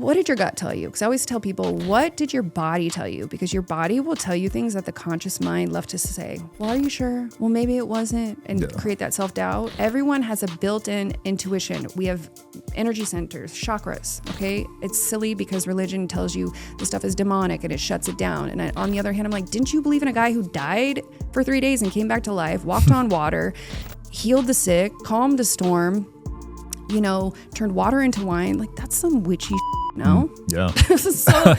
what did your gut tell you? Because I always tell people, what did your body tell you? Because your body will tell you things that the conscious mind left to say, well, are you sure? Well, maybe it wasn't, and create that self-doubt. Everyone has a built-in intuition. We have energy centers, chakras, okay? It's silly because religion tells you the stuff is demonic and it shuts it down. And on the other hand, I'm like, didn't you believe in a guy who died for 3 days and came back to life, walked on water, healed the sick, calmed the storm, you know, turned water into wine? Like, that's some witchy no? Yeah. So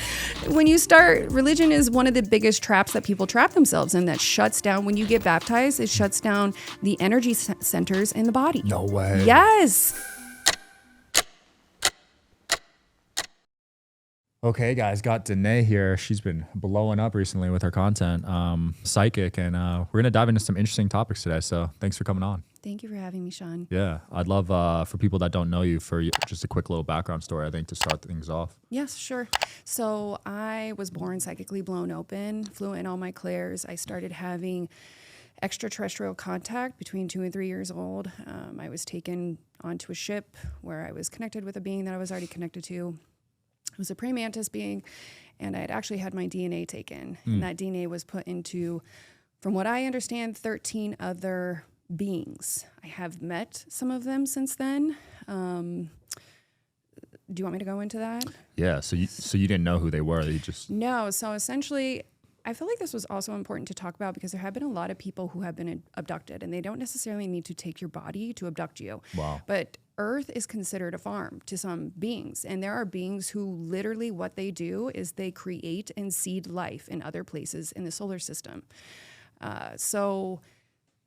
when you start, religion is one of the biggest traps that people trap themselves in, that shuts down, when you get baptized, it shuts down the energy centers in the body. No way. Yes. Okay, guys, got Denea here. She's been blowing up recently with her content, psychic, and we're going to dive into some interesting topics today. So thanks for coming on. Thank you for having me, Sean. Yeah, I'd love for people that don't know you, for just a quick little background story, I think, to start things off. Yes, sure. So I was born psychically blown open, fluent in all my clairs. I started having extraterrestrial contact between 2 and 3 years old. I was taken onto a ship where I was connected with a being that I was already connected to. It was a praying mantis being, and I had actually had my DNA taken. And that DNA was put into, from what I understand, 13 other beings. I have met some of them since then. Do you want me to go into that? Yeah, so you didn't know who they were. You just... No, so essentially, I feel like this was also important to talk about because there have been a lot of people who have been abducted, and they don't necessarily need to take your body to abduct you. Wow. But Earth is considered a farm to some beings, and there are beings who literally what they do is they create and seed life in other places in the solar system. So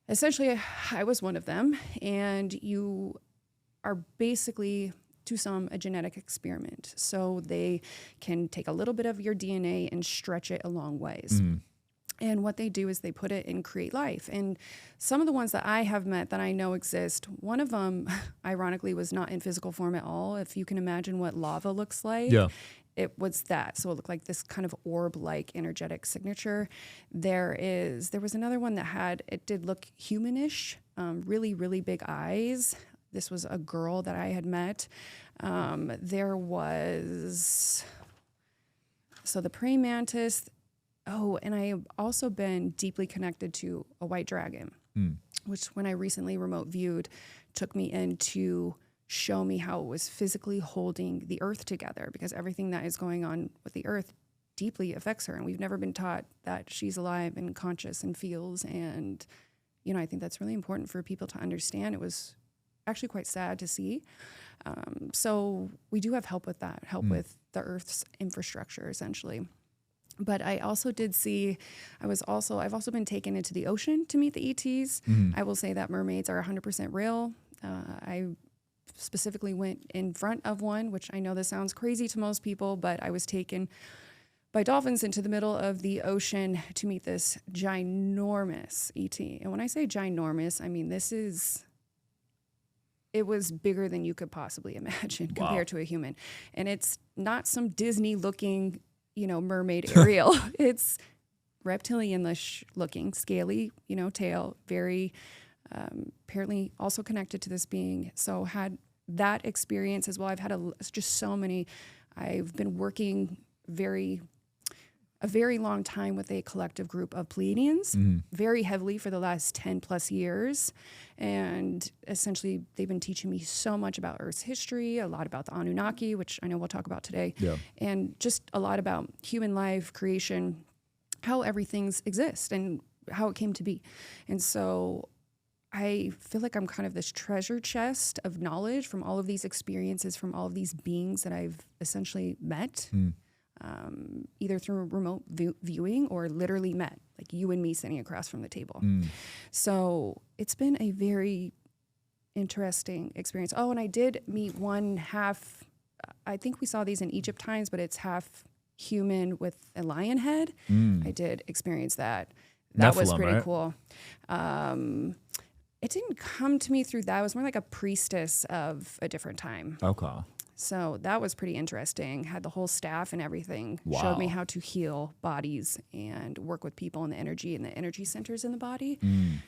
essentially, I was one of them, and you are basically, to some, a genetic experiment. So they can take a little bit of your DNA and stretch it a long ways. And what they do is they put it and create life. And some of the ones that I have met that I know exist, one of them, ironically, was not in physical form at all. If you can imagine what lava looks like, it was that. So it looked like this kind of orb-like energetic signature. There was another one that it did look humanish, really, really big eyes. This was a girl that I had met. There was, so the praying mantis. Oh, and I have also been deeply connected to a white dragon, which when I recently remote viewed, took me in to show me how it was physically holding the earth together, because everything that is going on with the earth deeply affects her. And we've never been taught that she's alive and conscious and feels. And, you know, I think that's really important for people to understand. It was actually quite sad to see. So we do have help with that, with the earth's infrastructure, essentially. But I also did see, I've also been taken into the ocean to meet the ETs. I will say that mermaids are 100% real. I specifically went in front of one, which I know this sounds crazy to most people, but I was taken by dolphins into the middle of the ocean to meet this ginormous ET. And when I say ginormous, I mean, it was bigger than you could possibly imagine compared to a human. And it's not some Disney looking, mermaid Ariel. It's reptilian-ish looking, scaly, tail, very apparently also connected to this being. So had that experience as well. I've had I've been working a very long time with a collective group of Pleiadians, very heavily for the last 10 plus years. And essentially they've been teaching me so much about Earth's history, a lot about the Anunnaki, which I know we'll talk about today, and just a lot about human life, creation, how everything's exist and how it came to be. And so I feel like I'm kind of this treasure chest of knowledge from all of these experiences, from all of these beings that I've essentially met. Either through remote viewing or literally met, like you and me sitting across from the table. So it's been a very interesting experience. Oh, and I did meet one half, I think we saw these in Egypt times, but it's half human with a lion head. I did experience that. That was pretty cool. It didn't come to me through that. It was more like a priestess of a different time. Okay. So that was pretty interesting. Had the whole staff and everything. Wow. Showed me how to heal bodies and work with people in the energy centers in the body.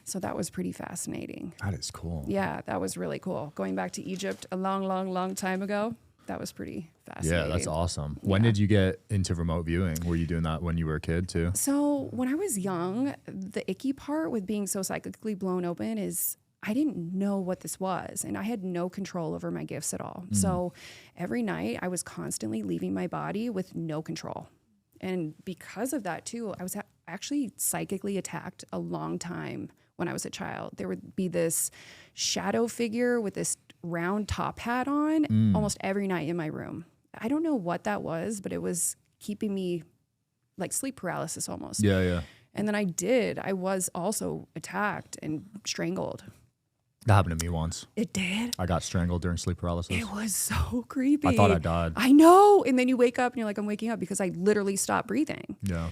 So that was pretty fascinating. That is cool. Yeah, that was really cool. Going back to Egypt a long, long, long time ago. that was pretty fascinating. Yeah, that's awesome. When did you get into remote viewing? Were you doing that when you were a kid too? So when I was young, the icky part with being so psychically blown open is I didn't know what this was, and I had no control over my gifts at all. So every night I was constantly leaving my body with no control. And because of that too, I was actually psychically attacked a long time when I was a child. There would be this shadow figure with this round top hat on almost every night in my room. I don't know what that was, but it was keeping me like sleep paralysis almost. Yeah. And then I was also attacked and strangled. That happened to me once. It did? I got strangled during sleep paralysis. It was so creepy. I thought I died. I know. And then you wake up and you're like, I'm waking up because I literally stopped breathing. Yeah.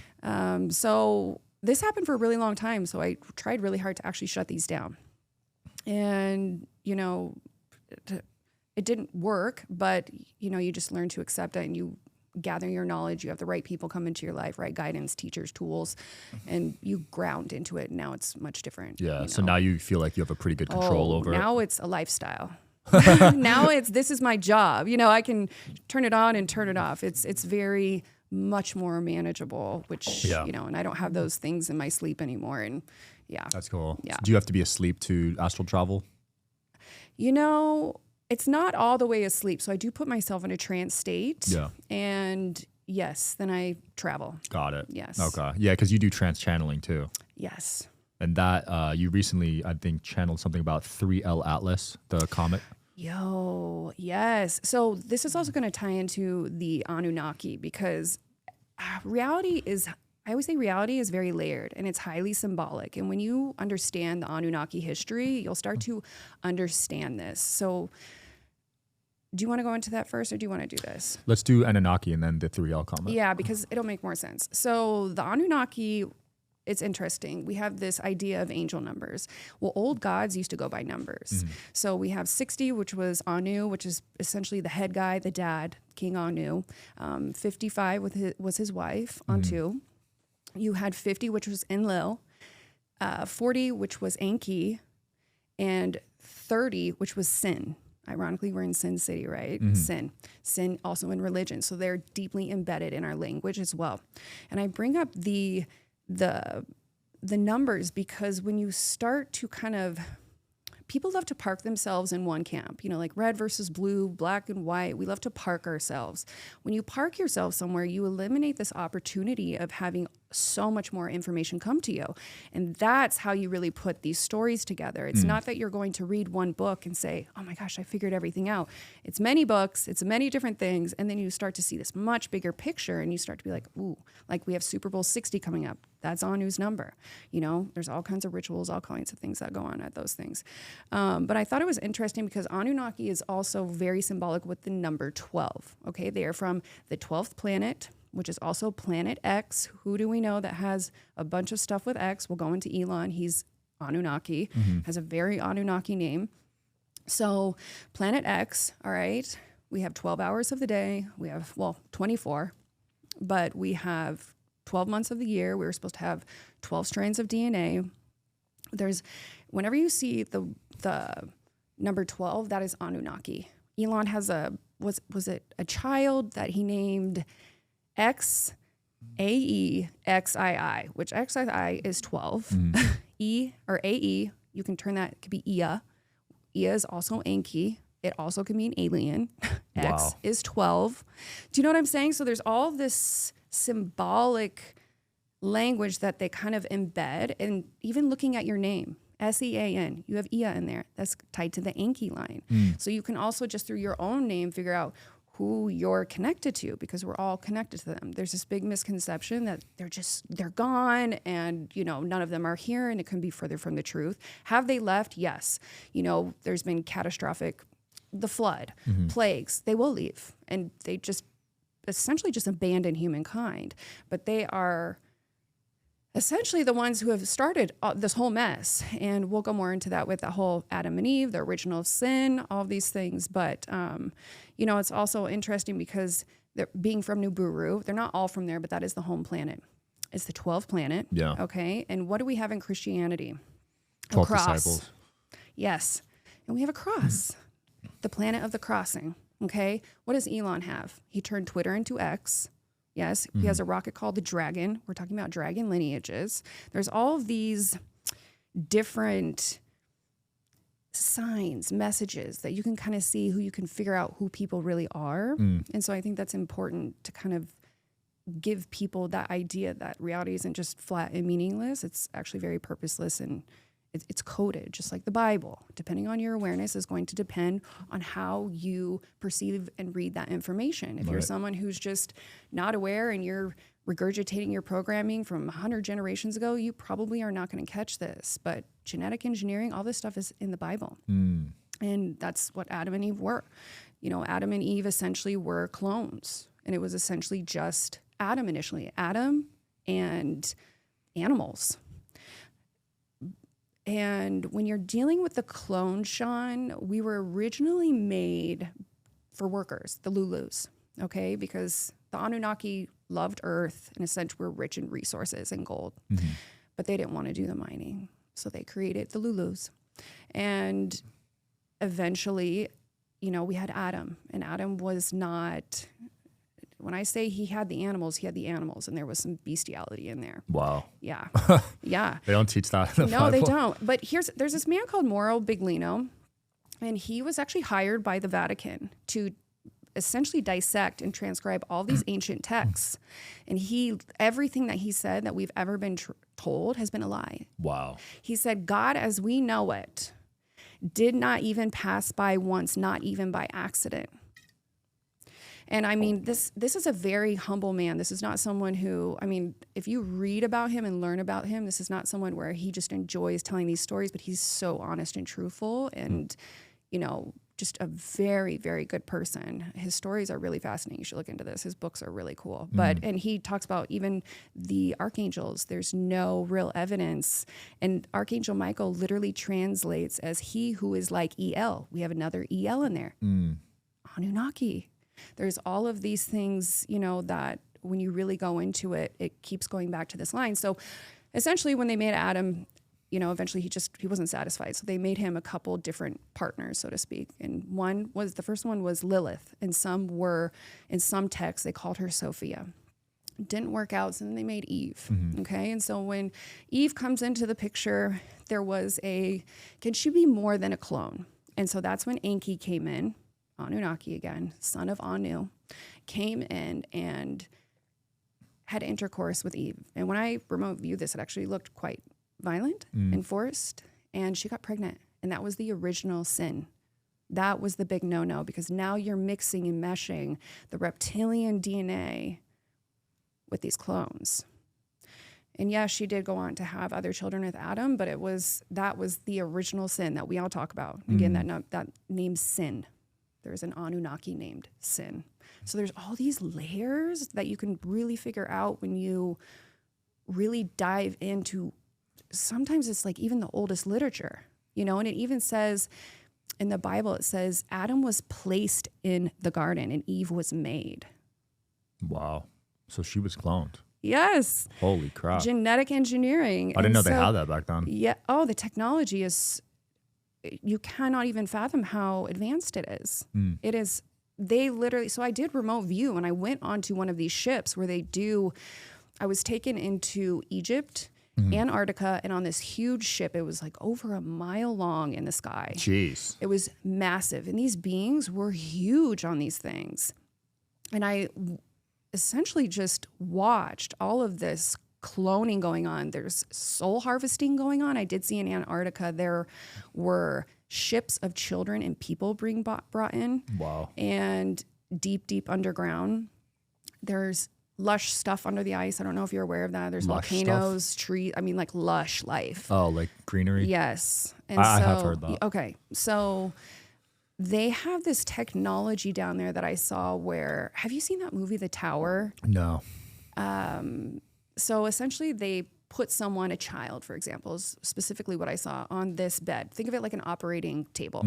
So this happened for a really long time. So I tried really hard to actually shut these down. And, you know, it didn't work, but, you know, you just learn to accept it and you gather your knowledge. You have the right people come into your life, right guidance, teachers, tools, and you ground into it. Now it's much different. Yeah. You know? So now you feel like you have a pretty good control over it. Now it's a lifestyle. Now this is my job. You know, I can turn it on and turn it off. It's very much more manageable, which, you know, and I don't have those things in my sleep anymore. And yeah. That's cool. Yeah. So do you have to be asleep to astral travel? You know, it's not all the way asleep. So I do put myself in a trance state. Yeah. And yes, then I travel. Got it. Yes. Okay. Yeah, because you do trance channeling too. Yes. And that you recently, I think, channeled something about 3L Atlas, the comet. Yo, yes. So this is also going to tie into the Anunnaki because reality is, I always say reality is very layered and it's highly symbolic. And when you understand the Anunnaki history, you'll start to understand this. So do you want to go into that first or do you want to do this? Let's do Anunnaki and then the 3L comet. Yeah, because it'll make more sense. So the Anunnaki, it's interesting. We have this idea of angel numbers. Well, old gods used to go by numbers. So we have 60, which was Anu, which is essentially the head guy, the dad, King Anu. 55 was his wife, Antu. You had 50, which was Enlil. 40, which was Enki. And 30, which was Sin. Ironically, we're in Sin City, right? Sin also in religion. So they're deeply embedded in our language as well. And I bring up the numbers because when you start to kind of, people love to park themselves in one camp, you know, like red versus blue, black and white. We love to park ourselves. When you park yourself somewhere, you eliminate this opportunity of having so much more information come to you. And that's how you really put these stories together. It's not that you're going to read one book and say, oh my gosh, I figured everything out. It's many books, it's many different things. And then you start to see this much bigger picture and you start to be like, ooh, like we have Super Bowl 60 coming up. That's Anu's number. You know, there's all kinds of rituals, all kinds of things that go on at those things. But I thought it was interesting because Anunnaki is also very symbolic with the number 12. Okay, they are from the 12th planet, which is also Planet X. Who do we know that has a bunch of stuff with X? We'll go into Elon. He's Anunnaki, has a very Anunnaki name. So Planet X, all right, we have 12 hours of the day. We have, 24, but we have 12 months of the year. We were supposed to have 12 strands of DNA. Whenever you see the number 12, that is Anunnaki. Elon has was it a child that he named XAEXII, which XII is 12. E or AE, you can turn that, it could be Ea. Ea is also Enki. It also can mean alien. X is 12. Do you know what I'm saying? So there's all this symbolic language that they kind of embed. And even looking at your name, SEAN, you have Ea in there. That's tied to the Enki line. So you can also just through your own name figure out who you're connected to because we're all connected to them. There's this big misconception that they're gone and, you know, none of them are here and it can be further from the truth. Have they left? Yes. You know, there's been catastrophic, the flood, plagues, they will leave and they just essentially just abandon humankind. But they are essentially the ones who have started this whole mess. And we'll go more into that with the whole Adam and Eve, the original sin, all these things. But, you know, it's also interesting because being from Nibiru, they're not all from there, but that is the home planet. It's the 12th planet. Yeah. Okay. And what do we have in Christianity? 12 a cross. disciples. Yes. And we have a cross, the planet of the crossing. Okay. What does Elon have? He turned Twitter into X. Yes. He has a rocket called the Dragon. We're talking about dragon lineages. There's all of these different signs, messages that you can kind of see, who you can figure out who people really are. And so I think that's important to kind of give people that idea that reality isn't just flat and meaningless. It's actually very purposeless, and it's coded, just like the Bible. Depending on your awareness is going to depend on how you perceive and read that information. If you're someone who's just not aware and you're regurgitating your programming from 100 generations ago, you probably are not going to catch this. But genetic engineering, all this stuff is in the Bible. And that's what Adam and Eve were. You know, Adam and Eve essentially were clones. And it was essentially just Adam initially, Adam and animals. And when you're dealing with the clone, Sean, we were originally made for workers, the Lulus, okay? Because the Anunnaki loved Earth. In a sense, we're rich in resources and gold. But they didn't want to do the mining. So they created the Lulus. And eventually, you know, we had Adam. And Adam was not... When I say he had the animals, and there was some bestiality in there. Wow. Yeah. Yeah. They don't teach that in the No, Bible. they don't. But there's this man called Mauro Biglino, and he was actually hired by the Vatican to essentially dissect and transcribe all these ancient texts. And everything that he said that we've ever been told has been a lie. Wow. He said, God as we know it did not even pass by once, not even by accident. And I mean, this is a very humble man. This is not someone who, I mean, if you read about him and learn about him, this is not someone where he just enjoys telling these stories, but he's so honest and truthful and, you know, just a very, very good person. His stories are really fascinating. You should look into this. His books are really cool. And he talks about even the archangels. There's no real evidence. And Archangel Michael literally translates as he who is like El. We have another El in there. Anunnaki. There's all of these things, you know, that when you really go into it, it keeps going back to this line. So essentially when they made Adam, you know, eventually he wasn't satisfied. So they made him a couple different partners, so to speak. And the first one was Lilith. And in some texts, they called her Sophia. Didn't work out, so then they made Eve. Okay. And so when Eve comes into the picture, there was can she be more than a clone? And so that's when Enki came in. Anunnaki again, son of Anu, came in and had intercourse with Eve. And when I remote viewed this, it actually looked quite violent and forced. And she got pregnant. And that was the original sin. That was the big no-no, because now you're mixing and meshing the reptilian DNA with these clones. And yes, she did go on to have other children with Adam, but that was the original sin that we all talk about. Again, that name's sin. There's an Anunnaki named Sin. So there's all these layers that you can really figure out when you really dive into, sometimes it's like even the oldest literature, you know, and it even says in the Bible, it says Adam was placed in the garden and Eve was made. Wow. So she was cloned. Yes. Holy crap. Genetic engineering. I didn't know they had that back then. Yeah. Oh, the technology is... You cannot even fathom how advanced it is. It is, they literally, so I did remote view and I went onto one of these ships where I was taken into Egypt, Antarctica, and on this huge ship, it was like over a mile long in the sky. Jeez. It was massive. And these beings were huge on these things. And I essentially just watched all of this cloning going on. There's soul harvesting going on. I did see in Antarctica there were ships of children and people being brought in. Wow. And deep underground. There's lush stuff under the ice. I don't know if you're aware of that. There's lush volcanoes, trees. I mean, like lush life. Oh, like greenery? Yes. And I have heard that. Okay. So they have this technology down there that I saw where, have you seen that movie, The Tower? No. So essentially they put a child, for example, is specifically what I saw, on this bed. Think of it like an operating table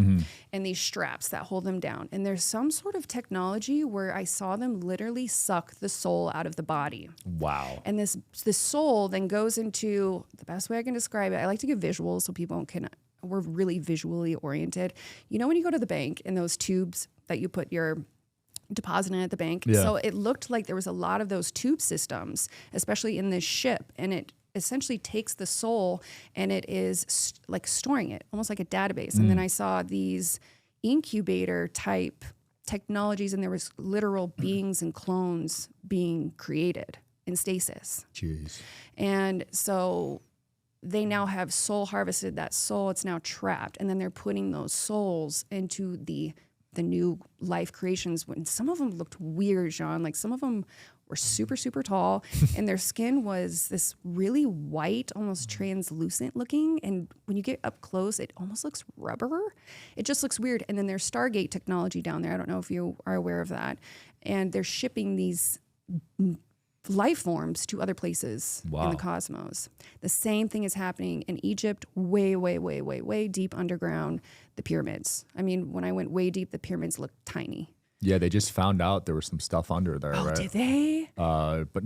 and these straps that hold them down. And there's some sort of technology where I saw them literally suck the soul out of the body. Wow. And this soul then goes into, the best way I can describe it, I like to give visuals so people we're really visually oriented. You know when you go to the bank and those tubes that you put your deposit in at the bank. Yeah. So it looked like there was a lot of those tube systems, especially in this ship. And it essentially takes the soul and it is like storing it, almost like a database. And then I saw these incubator type technologies, and there was literal beings and clones being created in stasis. Jeez. And so they now have soul harvested that soul. It's now trapped. And then they're putting those souls into the new life creations. When some of them looked weird, Jean, like some of them were super, super tall and their skin was this really white, almost translucent looking. And when you get up close, it almost looks rubber. It just looks weird. And then there's Stargate technology down there. I don't know if you are aware of that. And they're shipping these life forms to other places in the cosmos. The same thing is happening in Egypt, way, way, way, way, way deep underground, the pyramids. I mean, when I went way deep, the pyramids looked tiny. Yeah, they just found out there was some stuff under there, Oh, right? did they? But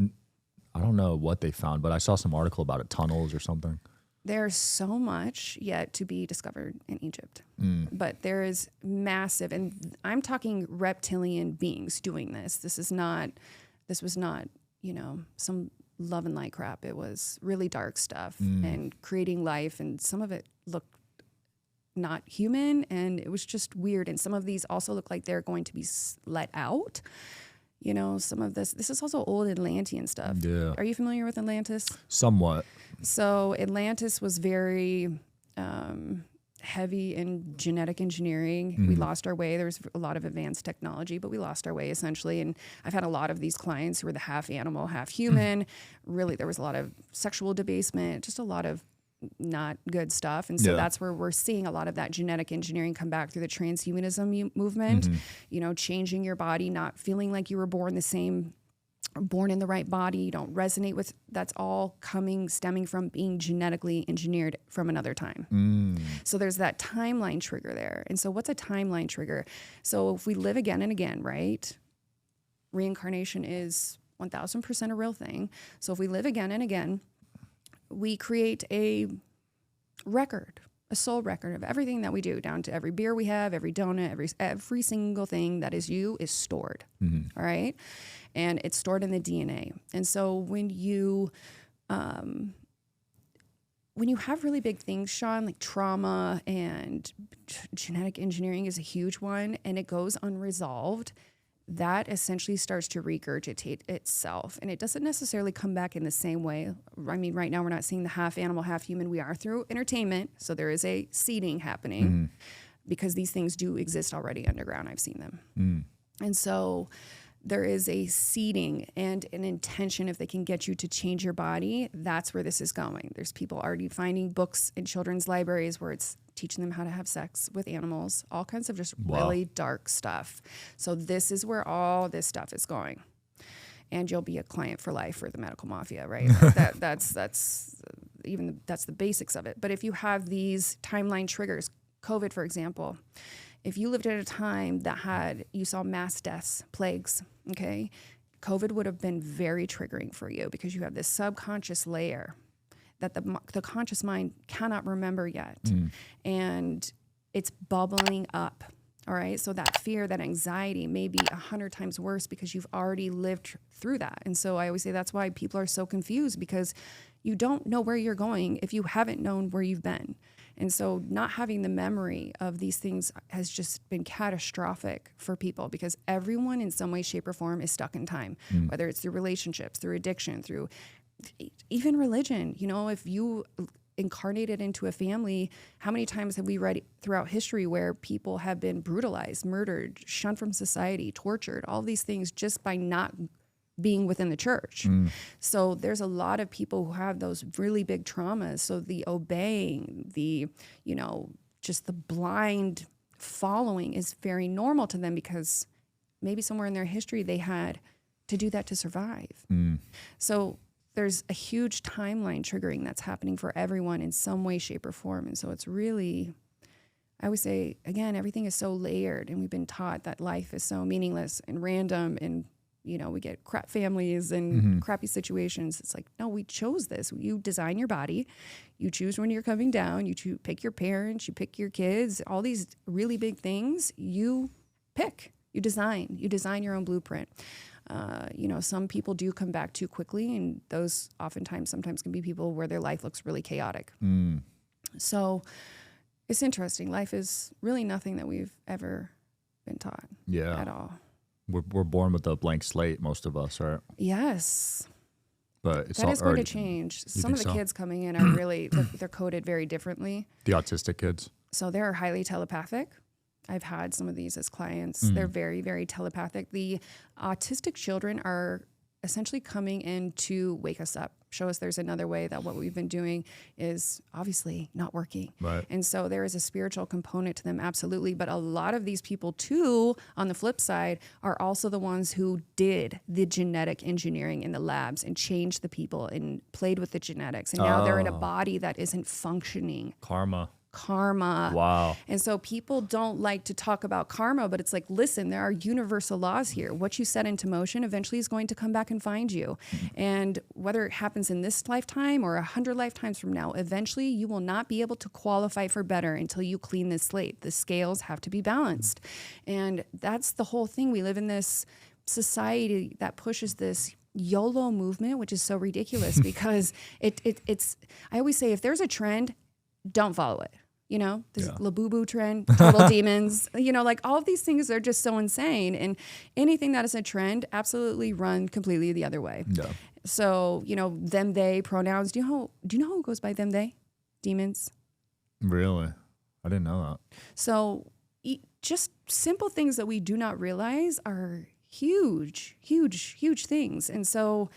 I don't know what they found, but I saw some article about it, tunnels or something. There's so much yet to be discovered in Egypt. But there is massive, and I'm talking reptilian beings doing this. This was not, you know, some love and light crap. It was really dark stuff and creating life, and some of it looked not human, and it was just weird. And some of these also look like they're going to be let out. You know, some of this is also old Atlantean stuff. Yeah. Are you familiar with Atlantis? Somewhat. So Atlantis was very heavy in genetic engineering. We lost our way. There was a lot of advanced technology, but we lost our way essentially. And I've had a lot of these clients who were the half animal, half human. Really, there was a lot of sexual debasement, just a lot of not good stuff. And so that's where we're seeing a lot of that genetic engineering come back through the transhumanism movement, you know, changing your body, not feeling like you were born in the right body, you don't resonate with, that's all stemming from being genetically engineered from another time. So there's that timeline trigger there. And so what's a timeline trigger? So if we live again and again, right? Reincarnation is 1000% a real thing. So if we live again and again, we create a record, a soul record of everything that we do, down to every beer we have, every donut, every single thing that is you is stored. All right. And it's stored in the DNA. And so when you have really big things, Sean, like trauma and genetic engineering is a huge one, and it goes unresolved, that essentially starts to regurgitate itself. And it doesn't necessarily come back in the same way. I mean, right now we're not seeing the half animal, half human. We are through entertainment. So there is a seeding happening because these things do exist already underground. I've seen them. And so there is a seeding and an intention. If they can get you to change your body, that's where this is going. There's people already finding books in children's libraries where it's teaching them how to have sex with animals, all kinds of just really dark stuff. So this is where all this stuff is going. And you'll be a client for life for the medical mafia, right? That's the basics of it. But if you have these timeline triggers, COVID, for example, if you lived at a time that you saw mass deaths, plagues, okay, COVID would have been very triggering for you because you have this subconscious layer that the conscious mind cannot remember yet. And it's bubbling up, all right? So that fear, that anxiety may be 100 times worse because you've already lived through that. And so I always say that's why people are so confused, because you don't know where you're going if you haven't known where you've been. And so not having the memory of these things has just been catastrophic for people, because everyone in some way, shape, or form is stuck in time, whether it's through relationships, through addiction, through even religion. You know, if you incarnated into a family, how many times have we read throughout history where people have been brutalized, murdered, shunned from society, tortured, all these things just by not being within the church. So there's a lot of people who have those really big traumas. So the obeying, just the blind following is very normal to them, because maybe somewhere in their history they had to do that to survive. So there's a huge timeline triggering that's happening for everyone in some way, shape, or form. And so it's really, I would say, again, everything is so layered, and we've been taught that life is so meaningless and random, and we get crap families and crappy situations. It's like, no, we chose this. You design your body. You choose when you're coming down. You pick your parents. You pick your kids. All these really big things. You pick. You design your own blueprint. Some people do come back too quickly, and those sometimes can be people where their life looks really chaotic. So it's interesting. Life is really nothing that we've ever been taught at all. We're born with a blank slate, most of us, right? Yes. But that is going to change. Some of the kids coming in are really, they're coded very differently. The autistic kids. So they're highly telepathic. I've had some of these as clients. They're very, very telepathic. The autistic children are essentially coming in to wake us up, show us there's another way, that what we've been doing is obviously not working. Right. And so there is a spiritual component to them, absolutely. But a lot of these people too, on the flip side, are also the ones who did the genetic engineering in the labs and changed the people and played with the genetics. And now they're in a body that isn't functioning. Karma. Wow. And so people don't like to talk about karma, but it's like, listen, there are universal laws here. What you set into motion eventually is going to come back and find you. And whether it happens in this lifetime or 100 lifetimes from now, eventually you will not be able to qualify for better until you clean this slate. The scales have to be balanced. And that's the whole thing. We live in this society that pushes this YOLO movement, which is so ridiculous because it's, I always say, if there's a trend, don't follow it. This Labubu trend, total demons, like all of these things are just so insane. And anything that is a trend, absolutely run completely the other way. Yeah. So, them, they pronouns. Do you know who goes by them, they? Demons. Really? I didn't know that. So just simple things that we do not realize are huge, huge, huge things. And so,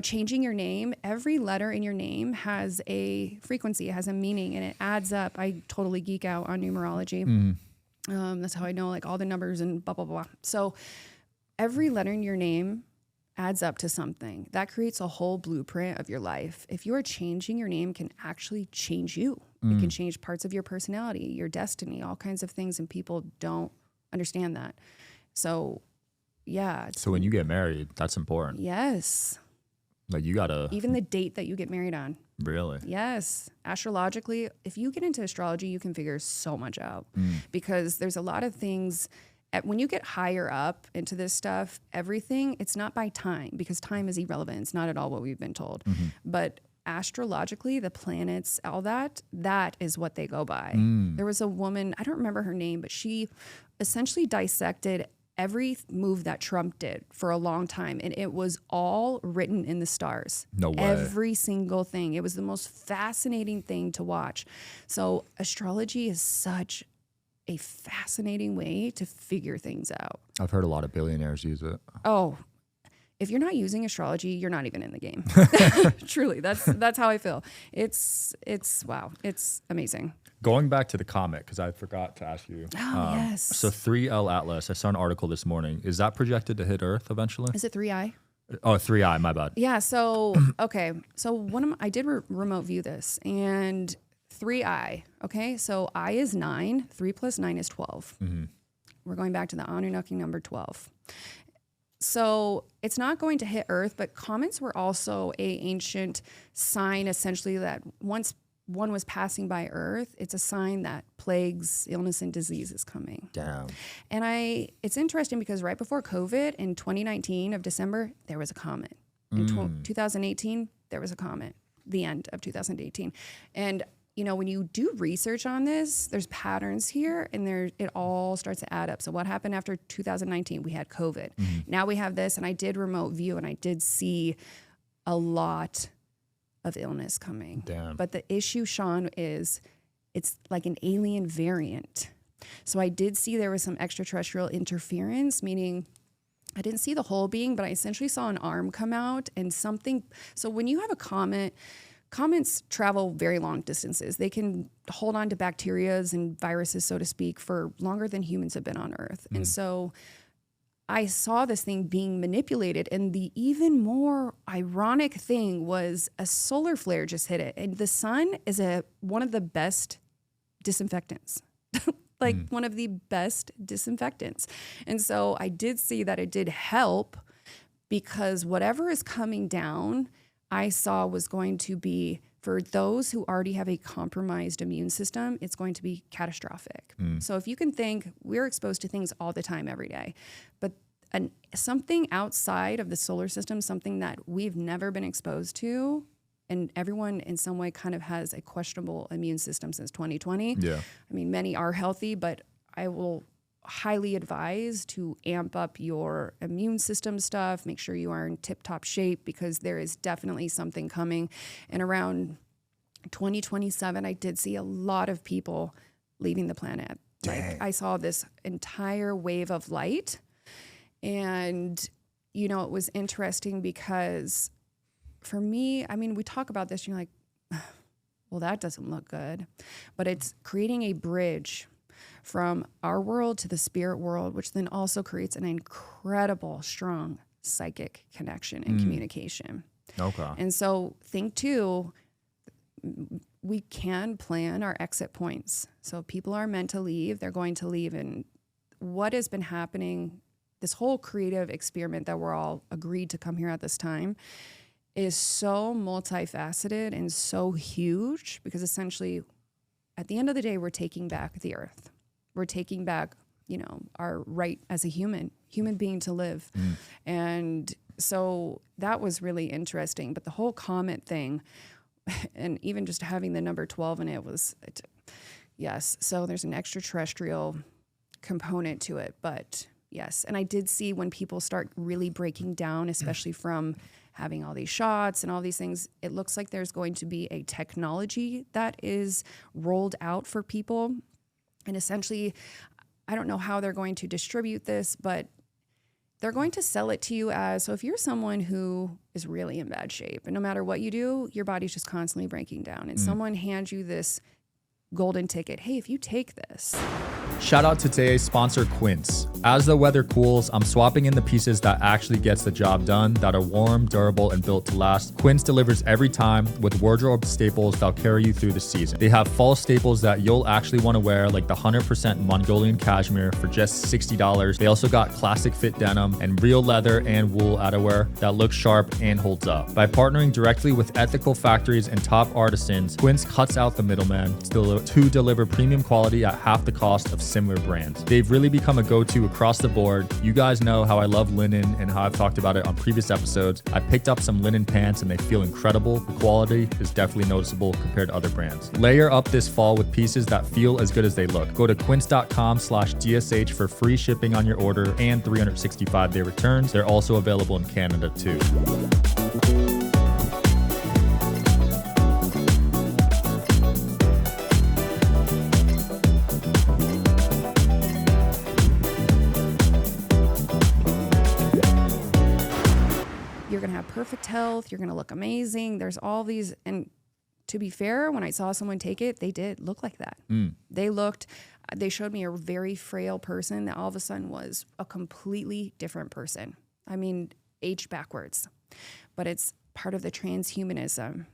changing your name, every letter in your name has a frequency, it has a meaning, and it adds up. I totally geek out on numerology. That's how I know like all the numbers and blah, blah, blah. So every letter in your name adds up to something. That creates a whole blueprint of your life. If you are changing your name, can actually change you. It can change parts of your personality, your destiny, all kinds of things, and people don't understand that. So, yeah. So when you get married, that's important. Yes. Like you gotta... Even the date that you get married on. Really? Yes. Astrologically, if you get into astrology, you can figure so much out because there's a lot of things... When you get higher up into this stuff, everything, it's not by time because time is irrelevant. It's not at all what we've been told. But astrologically, the planets, all that is what they go by. There was a woman, I don't remember her name, but she essentially dissected every move that Trump did for a long time, and it was all written in the stars. No way. Every single thing. It was the most fascinating thing to watch. So astrology is such a fascinating way to figure things out. I've heard a lot of billionaires use it. Oh, if you're not using astrology, you're not even in the game. Truly, that's how I feel. It's wow, it's amazing. Going back to the comet, because I forgot to ask you. Oh, yes. So 3L Atlas, I saw an article this morning. Is that projected to hit Earth eventually? Is it 3I? Oh, 3I, my bad. Yeah, so, okay. So I did remote view this, and 3I, okay? So I is 9, 3 plus 9 is 12. We're going back to the Anunnaki number 12. So it's not going to hit Earth, but comets were also an ancient sign, essentially, that once one was passing by Earth, it's a sign that plagues, illness, and disease is coming. Damn. And it's interesting because right before COVID in 2019 of December, there was a comet. In 2018, there was a comet, the end of 2018. And when you do research on this, there's patterns here, and it all starts to add up. So what happened after 2019? We had COVID. Now we have this, and I did remote view, and I did see a lot of illness coming. Damn. But the issue, Sean, is it's like an alien variant. So I did see there was some extraterrestrial interference, meaning I didn't see the whole being, but I essentially saw an arm come out and something. So when you have a comet, comets travel very long distances. They can hold on to bacterias and viruses, so to speak, for longer than humans have been on Earth. And so I saw this thing being manipulated, and the even more ironic thing was a solar flare just hit it, and the sun is one of the best disinfectants, one of the best disinfectants. And so I did see that it did help because whatever is coming down, I saw was going to be For those who already have a compromised immune system, it's going to be catastrophic. So if you can think, we're exposed to things all the time, every day, but something outside of the solar system, something that we've never been exposed to, and everyone in some way kind of has a questionable immune system since 2020. Yeah. I mean, many are healthy, but I will highly advise to amp up your immune system stuff. Make sure you are in tip-top shape, because there is definitely something coming. And around 2027, I did see a lot of people leaving the planet. Dang. Like, I saw this entire wave of light. And, you know, it was interesting because for me, I mean, we talk about this and you're like, well, that doesn't look good. But it's creating a bridge from our world to the spirit world, which then also creates an incredible, strong psychic connection and communication. Okay. And so think too, we can plan our exit points. So if people are meant to leave, they're going to leave. And what has been happening, this whole creative experiment that we're all agreed to come here at this time, is so multifaceted and so huge, because essentially at the end of the day, we're taking back the earth. We're taking back, you know, our right as a human being to live. And so that was really interesting. But the whole comet thing, and even just having the number 12 in it was, yes. So there's an extraterrestrial component to it, but yes. And I did see when people start really breaking down, especially from having all these shots and all these things, it looks like there's going to be a technology that is rolled out for people. And essentially, I don't know how they're going to distribute this, but they're going to sell it to you as, so if you're someone who is really in bad shape, and no matter what you do, your body's just constantly breaking down, and someone hands you this golden ticket, hey, if you take this. Shout out to today's sponsor, Quince. As the weather cools, I'm swapping in the pieces that actually gets the job done, that are warm, durable, and built to last. Quince delivers every time with wardrobe staples that'll carry you through the season. They have fall staples that you'll actually want to wear, like the 100% Mongolian cashmere for just $60. They also got classic fit denim and real leather and wool outerwear that looks sharp and holds up. By partnering directly with ethical factories and top artisans, Quince cuts out the middleman to deliver premium quality at half the cost of similar brands. They've really become a go-to across the board. You guys know how I love linen and how I've talked about it on previous episodes. I picked up some linen pants and they feel incredible. The quality is definitely noticeable compared to other brands. Layer up this fall with pieces that feel as good as they look. Go to quince.com/DSH for free shipping on your order and 365-day returns. They're also available in Canada too. You're going to have perfect health. You're going to look amazing. There's all these. And to be fair, when I saw someone take it, they did look like that. They showed me a very frail person that all of a sudden was a completely different person. I mean, aged backwards. But it's part of the transhumanism.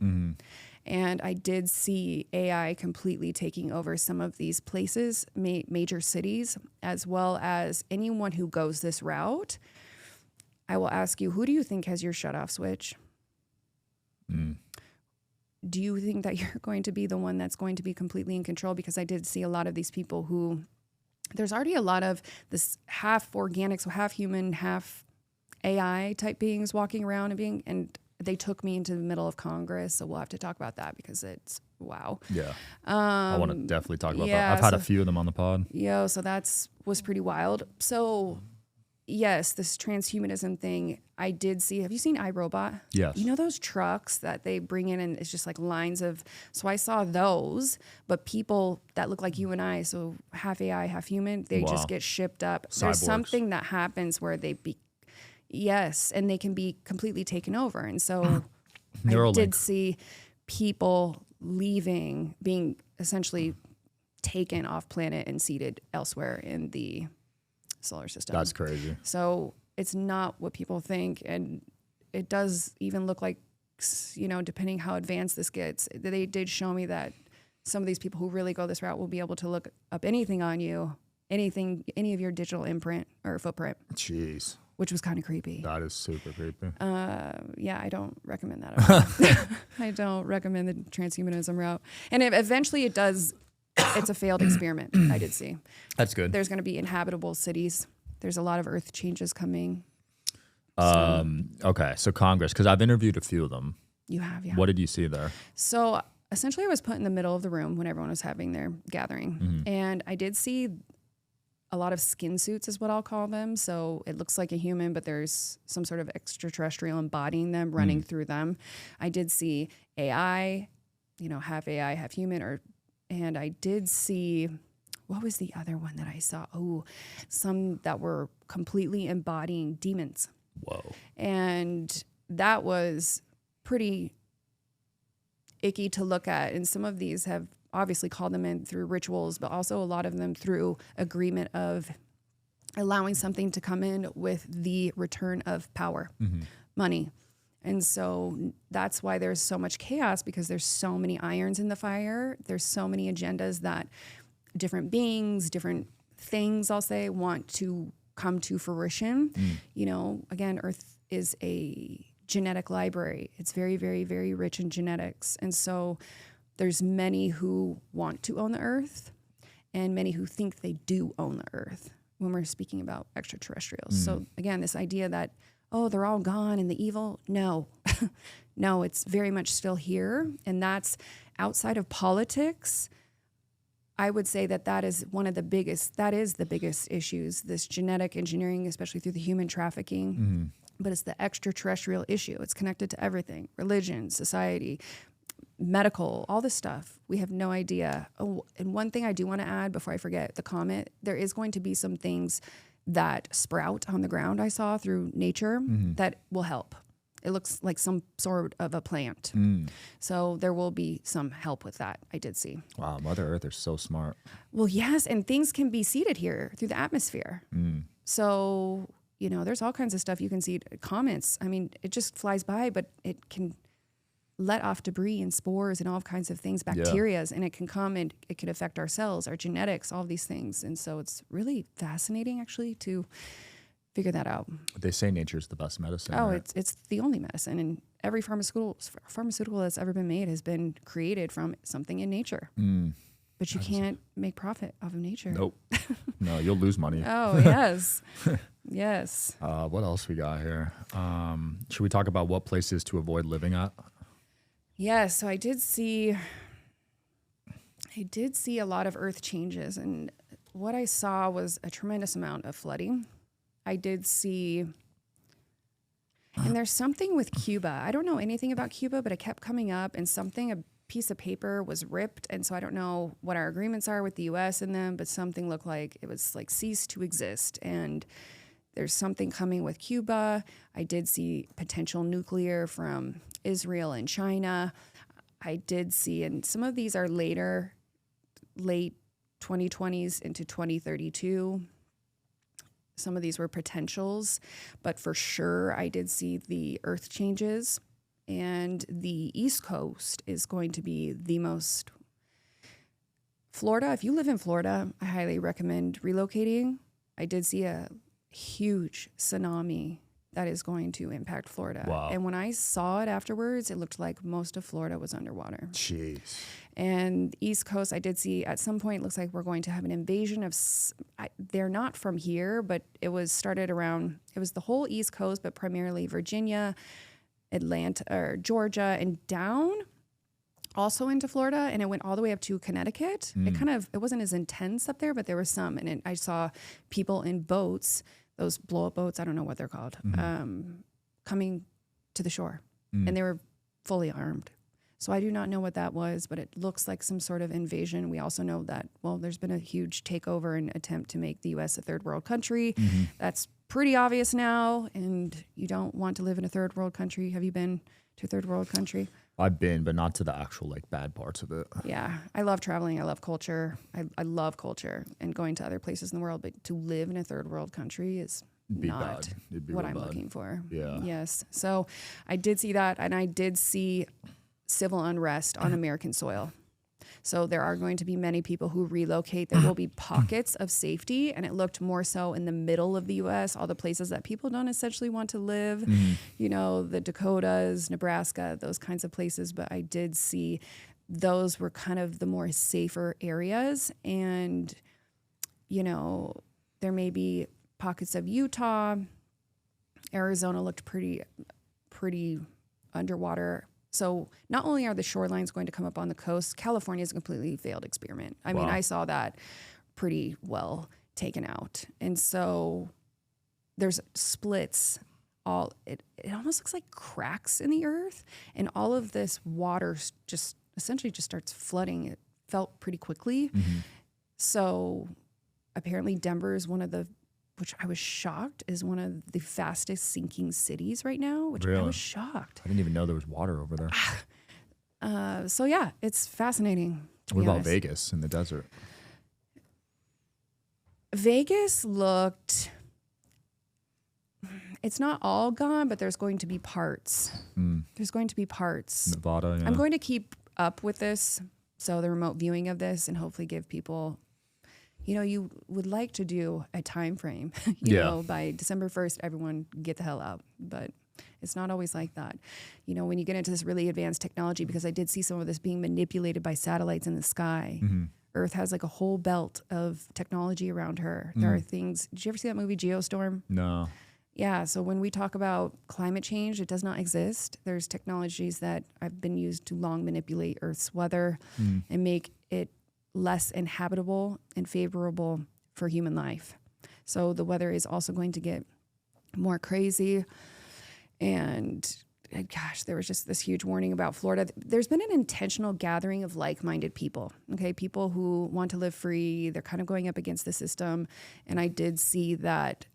And I did see AI completely taking over some of these places, major cities, as well as anyone who goes this route. I will ask you, who do you think has your shut-off switch? Do you think that you're going to be the one that's going to be completely in control? Because I did see a lot of these people who, there's already a lot of this half organic, so half human, half AI type beings walking around and they took me into the middle of Congress. So we'll have to talk about that because it's, wow. Yeah. I want to definitely talk about that. I've had a few of them on the pod. Yeah. So was pretty wild. So yes, this transhumanism thing, I did see. Have you seen iRobot? Yes. You know those trucks that they bring in and it's just like lines of, so I saw those, but people that look like you and I, so half AI, half human, they just get shipped up. Cyborgs. There's something that happens where and they can be completely taken over. And so I did see people leaving, being essentially taken off planet and seated elsewhere in the solar system. That's crazy. So it's not what people think. And it does even look like, you know, depending how advanced this gets, they did show me that some of these people who really go this route will be able to look up anything on you any of your digital imprint or footprint. Jeez. Which was kind of creepy. That is super creepy. Yeah, I don't recommend that at all. I don't recommend the transhumanism route. And eventually it does, it's a failed experiment, I did see. That's good. There's going to be inhabitable cities. There's a lot of Earth changes coming. Okay, so Congress, because I've interviewed a few of them. You have, yeah. What did you see there? So essentially I was put in the middle of the room when everyone was having their gathering. And I did see a lot of skin suits is what I'll call them. So it looks like a human, but there's some sort of extraterrestrial embodying them, running through them. I did see AI, half AI, half human, and I did see, what was the other one that I saw? Oh, some that were completely embodying demons. Whoa. And that was pretty icky to look at. And some of these have obviously called them in through rituals, but also a lot of them through agreement of allowing something to come in with the return of power, money. And so that's why there's so much chaos, because there's so many irons in the fire. There's so many agendas that different beings, different things, I'll say, want to come to fruition. Again, Earth is a genetic library. It's very, very, very rich in genetics. And so there's many who want to own the Earth and many who think they do own the Earth when we're speaking about extraterrestrials. So again, this idea that, oh, they're all gone and the evil, no. No, it's very much still here. And that's outside of politics. I would say that is the biggest issues, this genetic engineering, especially through the human trafficking. But it's the extraterrestrial issue. It's connected to everything, religion, society, medical, all this stuff. We have no idea. Oh, and one thing I do want to add before I forget the comment, there is going to be some things that sprout on the ground I saw through nature that will help. It looks like some sort of a plant. So there will be some help with that, I did see. Wow, Mother Earth is so smart. Well, yes, and things can be seeded here through the atmosphere. So, there's all kinds of stuff you can see. Comets, I mean, it just flies by, but it can let off debris and spores and all kinds of things, bacterias, and it can come and it can affect our cells, our genetics, all these things. And so it's really fascinating, actually, to figure that out. They say nature is the best medicine. Oh, right? it's the only medicine, and every pharmaceutical that's ever been made has been created from something in nature. But you can't make profit off of nature. Nope. No, you'll lose money. Oh, yes. Yes. What else we got here? Should we talk about what places to avoid living at? Yeah, so I did see a lot of earth changes, and what I saw was a tremendous amount of flooding. I did see, and there's something with Cuba. I don't know anything about Cuba, but it kept coming up, and a piece of paper was ripped, and so I don't know what our agreements are with the U.S. in them, but something looked like it was like ceased to exist, and there's something coming with Cuba. I did see potential nuclear from Israel and China. I did see, and some of these are late 2020s into 2032. Some of these were potentials, but for sure I did see the earth changes, and the East Coast is going to be the most. Florida, if you live in Florida, I highly recommend relocating. I did see a huge tsunami that is going to impact Florida. Wow. And when I saw it afterwards, it looked like most of Florida was underwater. Jeez. And East Coast, I did see at some point, it looks like we're going to have an invasion of, they're not from here, but it was the whole East Coast, but primarily Virginia, Atlanta, or Georgia, and down also into Florida, and it went all the way up to Connecticut. It wasn't as intense up there, but there was some, and I saw people in boats, those blow-up boats, I don't know what they're called, coming to the shore, and they were fully armed. So I do not know what that was, but it looks like some sort of invasion. We also know that, there's been a huge takeover and attempt to make the U.S. a third world country. That's pretty obvious now, and you don't want to live in a third world country. Have you been to a third world country? I've been, but not to the actual bad parts of it. Yeah, I love traveling. I love culture. I love culture and going to other places in the world. But to live in a third world country is not what I'm looking for. Yeah. Yes. So I did see that, and I did see civil unrest on American soil. So there are going to be many people who relocate. There will be pockets of safety, and it looked more so in the middle of the U.S., all the places that people don't essentially want to live, you know, the Dakotas, Nebraska, those kinds of places. But I did see those were kind of the more safer areas. And, you know, there may be pockets of Utah. Arizona looked pretty underwater. So not only are the shorelines going to come up on the coast, California is a completely failed experiment. I mean, I saw that pretty well taken out. And so there's splits. It almost looks like cracks in the earth. And all of this water just essentially just starts flooding. It felt pretty quickly. So apparently Denver is which I was shocked, is one of the fastest sinking cities right now, which I was shocked. I didn't even know there was water over there. So yeah, it's fascinating. What about Vegas in the desert? Vegas looked, it's not all gone, but there's going to be parts. There's going to be parts. Nevada, yeah. I'm going to keep up with this, so the remote viewing of this, and hopefully give people, you know, you would like to do a time frame, you know, by December 1st, everyone get the hell out. But it's not always like that. You know, when you get into this really advanced technology, because I did see some of this being manipulated by satellites in the sky. Earth has like a whole belt of technology around her. There are things, did you ever see that movie Geostorm? No. Yeah, so when we talk about climate change, it does not exist. There's technologies that have been used to long manipulate Earth's weather and make it less inhabitable and favorable for human life. So the weather is also going to get more crazy. And gosh, there was just this huge warning about Florida. There's been an intentional gathering of like-minded people, okay? People who want to live free. They're kind of going up against the system. And I did see that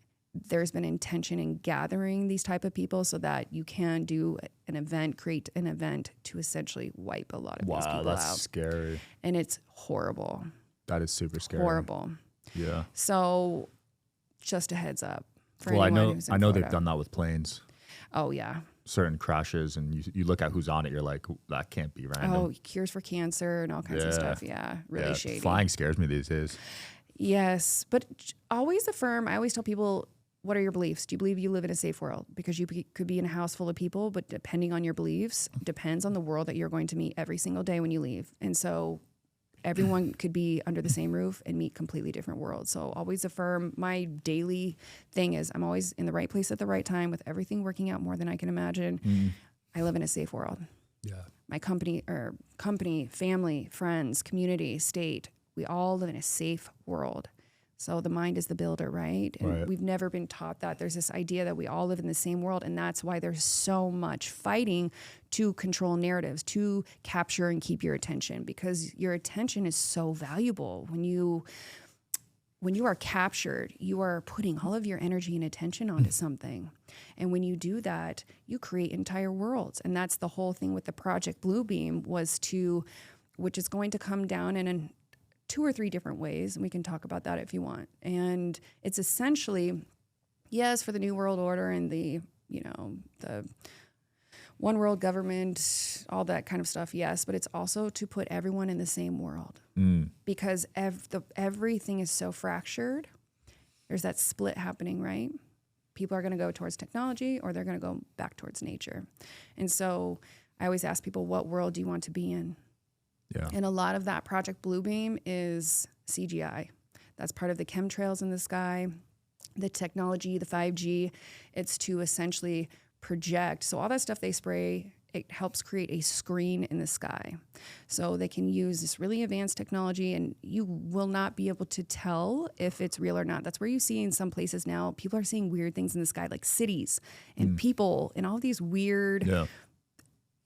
there's been intention in gathering these type of people so that you can do an event, create an event to essentially wipe a lot of these people out. Wow, that's scary. And it's horrible. That is super scary. Horrible. Yeah. So just a heads up for anyone who's in I know Florida. they've done that with planes. Oh, yeah. Certain crashes, and you look at who's on it, you're like, that can't be random. Oh, cures for cancer and all kinds of stuff. Yeah, really shady. Flying scares me these days. Yes, but always affirm. I always tell people, what are your beliefs? Do you believe you live in a safe world? Because you could be in a house full of people, but depending on your beliefs, depends on the world that you're going to meet every single day when you leave. And so everyone could be under the same roof and meet completely different worlds. So always affirm. My daily thing is I'm always in the right place at the right time with everything working out more than I can imagine. I live in a safe world. Yeah. My company, family, friends, community, state, we all live in a safe world. So the mind is the builder, right? And we've never been taught that. There's this idea that we all live in the same world, and that's why there's so much fighting to control narratives, to capture and keep your attention, because your attention is so valuable. When you are captured, you are putting all of your energy and attention onto something. And when you do that, you create entire worlds. And that's the whole thing with the Project Bluebeam, which is going to come down in 2 or 3 different ways, and we can talk about that if you want. And it's essentially, yes, for the New World Order and the one world government, all that kind of stuff, yes, but it's also to put everyone in the same world. Because everything is so fractured. There's that split happening, right? People are going to go towards technology, or they're going to go back towards nature. And so I always ask people, what world do you want to be in? Yeah. And a lot of that Project Bluebeam is CGI. That's part of the chemtrails in the sky, the technology, the 5G. It's to essentially project. So all that stuff they spray, it helps create a screen in the sky. So they can use this really advanced technology, and you will not be able to tell if it's real or not. That's where you see in some places now, people are seeing weird things in the sky, like cities and people and all these weird,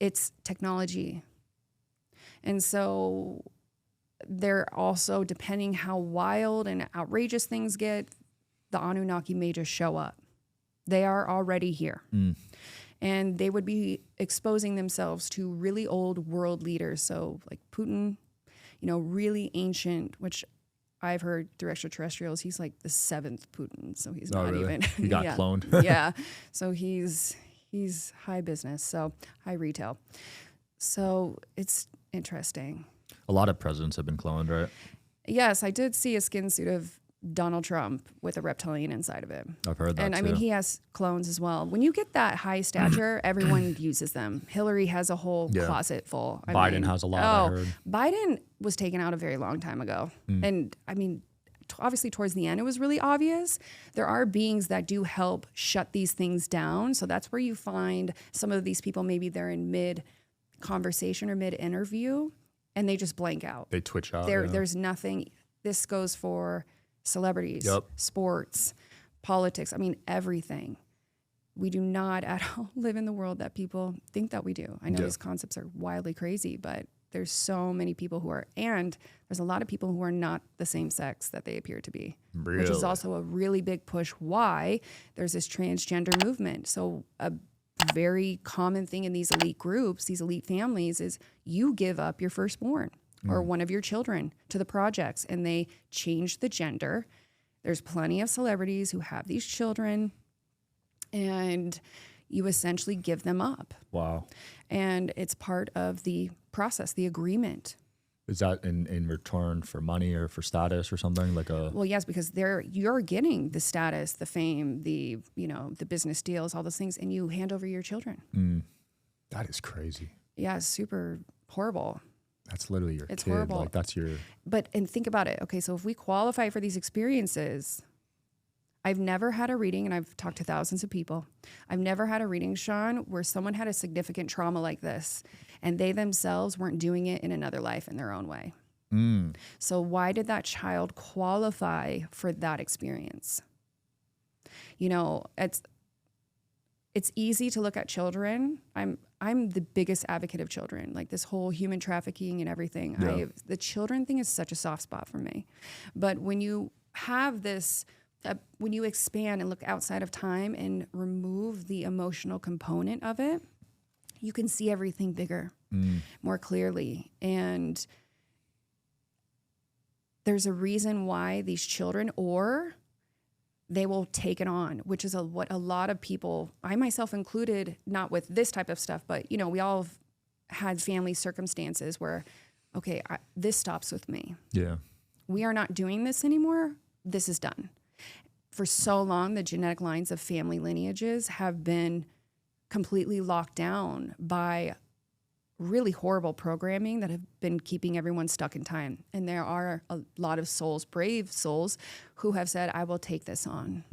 it's technology. And so they're also, depending how wild and outrageous things get, the Anunnaki may just show up. They are already here. And they would be exposing themselves to really old world leaders. So like Putin, really ancient, which I've heard through extraterrestrials, he's like the 7th Putin. So he's not even. He got cloned. Yeah. So he's high business, so high retail. So it's interesting. A lot of presidents have been cloned, right? Yes, I did see a skin suit of Donald Trump with a reptilian inside of it. I've heard that And too. I mean, he has clones as well. When you get that high stature, everyone uses them. Hillary has a whole closet full. Biden has a lot, I heard. Biden was taken out a very long time ago. And I mean, obviously towards the end, it was really obvious. There are beings that do help shut these things down. So that's where you find some of these people, maybe they're in mid-conversation or mid-interview, and they just blank out. They twitch out. There's nothing. This goes for celebrities, sports, politics. I mean, everything. We do not at all live in the world that people think that we do. I know these concepts are wildly crazy, but there's so many people who are, and there's a lot of people who are not the same sex that they appear to be, which is also a really big push why there's this transgender movement. So a very common thing in these elite groups, these elite families, is you give up your firstborn or one of your children to the projects, and they change the gender. There's plenty of celebrities who have these children, and you essentially give them up. Wow. And it's part of the process, the agreement. Is that in return for money or for status or something like a? Well, yes, because you're getting the status, the fame, the business deals, all those things, and you hand over your children. That is crazy. Yeah, it's super horrible. That's literally your It's kid. horrible. Like that's your. And think about it. Okay, so if we qualify for these experiences, I've never had a reading, and I've talked to thousands of people. I've never had a reading, Sean, where someone had a significant trauma like this, and they themselves weren't doing it in another life in their own way. So why did that child qualify for that experience? You know, it's easy to look at children. I'm the biggest advocate of children, like this whole human trafficking and everything. Yeah. The children thing is such a soft spot for me. But when you have this, when you expand and look outside of time and remove the emotional component of it, you can see everything bigger, more clearly. And there's a reason why these children, or they will take it on, which is what a lot of people, I myself included, not with this type of stuff, but we all have had family circumstances where, okay, this stops with me. Yeah. We are not doing this anymore. This is done. For so long, the genetic lines of family lineages have been completely locked down by really horrible programming that have been keeping everyone stuck in time. And there are a lot of souls, brave souls, who have said, I will take this on,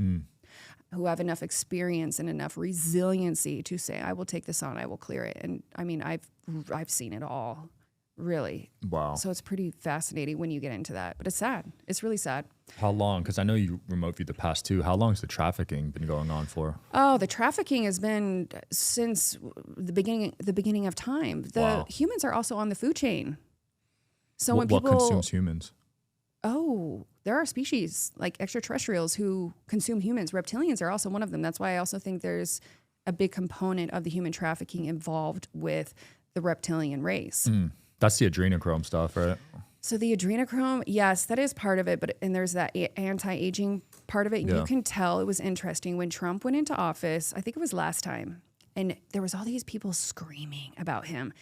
who have enough experience and enough resiliency to say, I will take this on, I will clear it. And I mean, I've seen it all, really. Wow. So it's pretty fascinating when you get into that. But it's sad. It's really sad. How long? Because I know you remote viewed the past too. How long has the trafficking been going on for? Oh, the trafficking has been since the beginning of time. The humans are also on the food chain. So when people, what consumes humans? Oh, there are species like extraterrestrials who consume humans. Reptilians are also one of them. That's why I also think there's a big component of the human trafficking involved with the reptilian race. That's the adrenochrome stuff, right? So the adrenochrome, yes, that is part of it, and there's that anti-aging part of it. And you can tell it was interesting when Trump went into office, I think it was last time, and there was all these people screaming about him.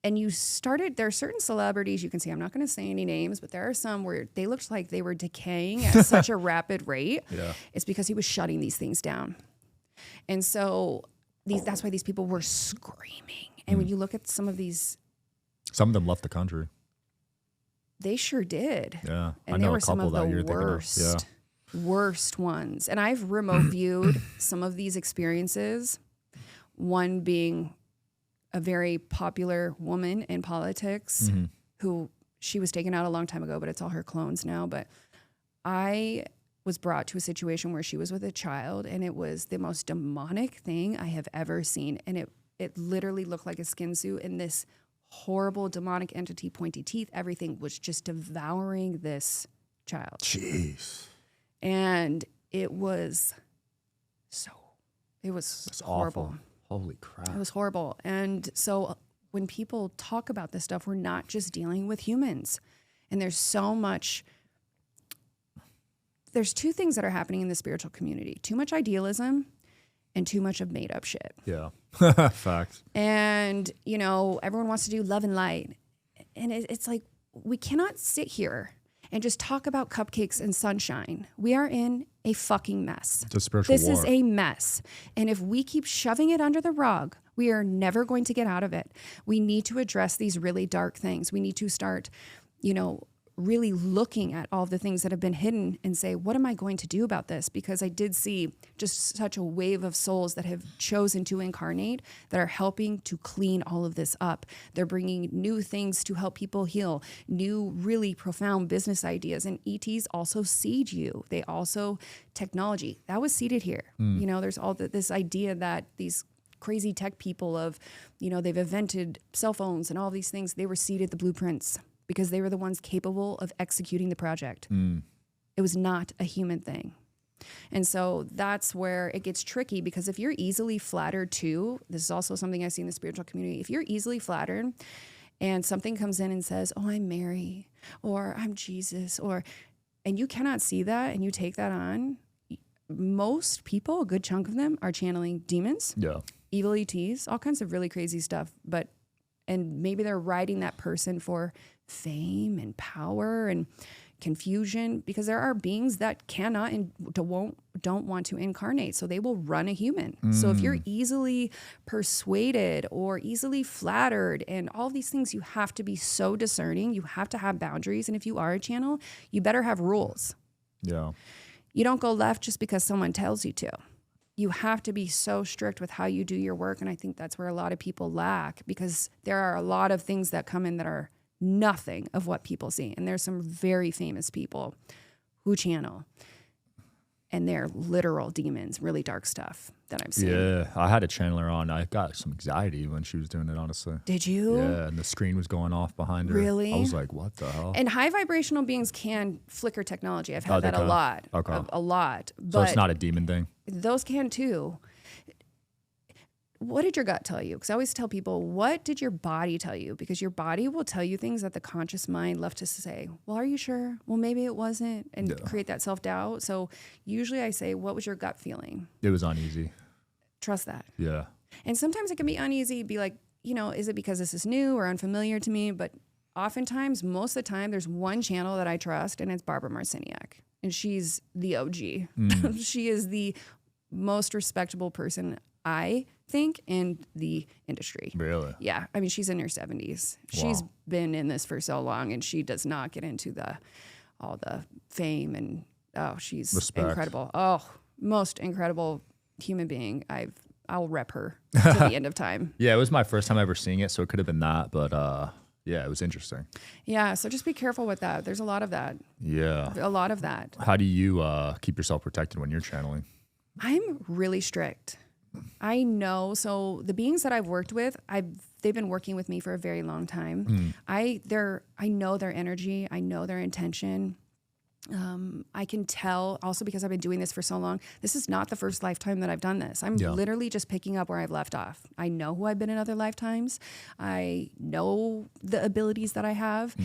And there are certain celebrities, you can see, I'm not going to say any names, but there are some where they looked like they were decaying at such a rapid rate. Yeah. It's because he was shutting these things down. And so that's why these people were screaming. And when you look at some of these... Some of them left the country. They sure did. Yeah. And I they know were a some couple of that the you're thinking of. worst ones. And I've remote viewed some of these experiences, one being a very popular woman in politics who she was taken out a long time ago, but it's all her clones now. But I was brought to a situation where she was with a child, and it was the most demonic thing I have ever seen. And it literally looked like a skin suit, and this horrible demonic entity, pointy teeth, everything was just devouring this child. Jeez. And it was That's horrible. Awful. Holy crap. It was horrible. And so when people talk about this stuff, we're not just dealing with humans. And there's two things that are happening in the spiritual community: too much idealism and too much of made up shit. Yeah. Facts. And, everyone wants to do love and light. it's like, we cannot sit here and just talk about cupcakes and sunshine. We are in a fucking mess. It's a spiritual war. This is a mess. And if we keep shoving it under the rug, we are never going to get out of it. We need to address these really dark things. We need to start, really looking at all the things that have been hidden and say, what am I going to do about this? Because I did see just such a wave of souls that have chosen to incarnate that are helping to clean all of this up. They're bringing new things to help people heal, new, really profound business ideas. And ETs also seed you. They also, technology, that was seeded here. There's all this idea that these crazy tech people of, they've invented cell phones and all these things. They were seeded the blueprints, because they were the ones capable of executing the project. It was not a human thing. And so that's where it gets tricky, because if you're easily flattered too, this is also something I see in the spiritual community, if you're easily flattered and something comes in and says, oh, I'm Mary, or I'm Jesus, and you cannot see that and you take that on, most people, a good chunk of them, are channeling demons, evil ETs, all kinds of really crazy stuff. And maybe they're riding that person for fame and power and confusion, because there are beings that cannot and don't want to incarnate. So they will run a human. So if you're easily persuaded or easily flattered and all these things, you have to be so discerning. You have to have boundaries. And if you are a channel, you better have rules. Yeah. You don't go left just because someone tells you to. You have to be so strict with how you do your work. And I think that's where a lot of people lack, because there are a lot of things that come in that are nothing of what people see. And there's some very famous people who channel, and they're literal demons, really dark stuff that I've seen. Yeah, I had a channeler on. I got some anxiety when she was doing it, honestly. Did you? Yeah, and the screen was going off behind her. Really? I was like, what the hell? And high vibrational beings can flicker technology. I've had that a lot. Okay. A lot. So it's not a demon thing? Those can too. What did your gut tell you? Because I always tell people, what did your body tell you? Because your body will tell you things that the conscious mind left to say, well, are you sure? Well, maybe it wasn't, and create that self-doubt. So usually I say, what was your gut feeling? It was uneasy. Trust that. Yeah. And sometimes it can be uneasy, be like, is it because this is new or unfamiliar to me? But oftentimes, most of the time, there's one channel that I trust, and it's Barbara Marciniak. And she's the OG. She is the most respectable person, I think, in the industry. Really? Yeah. I mean, she's in her 70s. Wow. She's been in this for so long, and she does not get into all the fame, and she's incredible. Oh, most incredible human being. I'll rep her to the end of time. Yeah, it was my first time ever seeing it, so it could have been that, but yeah, it was interesting. Yeah, so just be careful with that. There's a lot of that. Yeah. A lot of that. How do you keep yourself protected when you're channeling? I'm really strict. I know. So the beings that I've worked with, they've been working with me for a very long time. I know their energy. I know their intention. I can tell also, because I've been doing this for so long, this is not the first lifetime that I've done this. I'm literally just picking up where I've left off. I know who I've been in other lifetimes. I know the abilities that I have.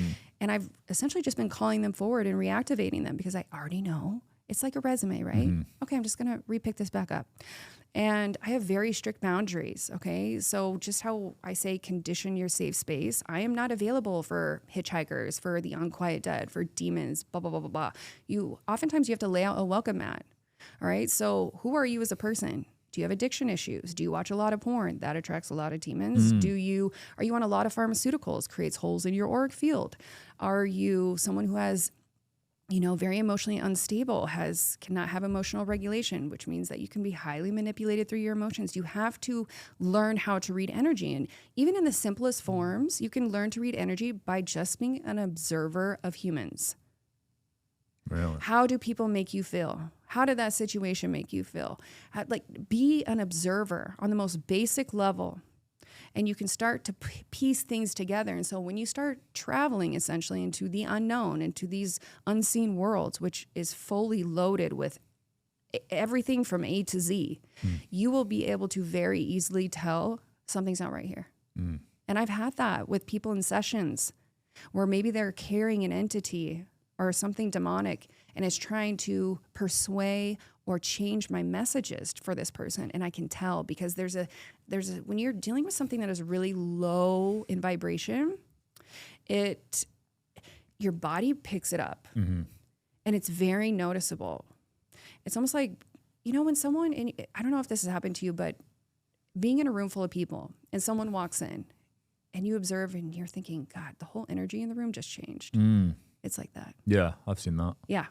And I've essentially just been calling them forward and reactivating them, because I already know. It's like a resume, right? Okay, I'm just going to repick this back up. And I have very strict boundaries, okay? So just how I say condition your safe space, I am not available for hitchhikers, for the unquiet dead, for demons, blah, blah, blah, blah, blah. Oftentimes you have to lay out a welcome mat, all right? So who are you as a person? Do you have addiction issues? Do you watch a lot of porn? That attracts a lot of demons. Are you on a lot of pharmaceuticals? Creates holes in your auric field. Are you someone who has very emotionally unstable, cannot have emotional regulation, which means that you can be highly manipulated through your emotions. You have to learn how to read energy. And even in the simplest forms, you can learn to read energy by just being an observer of humans. Really? How do people make you feel? How did that situation make you feel? Be an observer on the most basic level. And you can start to piece things together. And so when you start traveling essentially into the unknown, into these unseen worlds, which is fully loaded with everything from A to Z, you will be able to very easily tell something's not right here. And I've had that with people in sessions where maybe they're carrying an entity or something demonic and is trying to persuade or change my messages for this person. And I can tell, because when you're dealing with something that is really low in vibration, your body picks it up, Mm-hmm. and it's very noticeable. It's almost like, when someone, and I don't know if this has happened to you, but being in a room full of people and someone walks in and you observe and you're thinking, God, the whole energy in the room just changed. It's like that. Yeah, I've seen that. Yeah.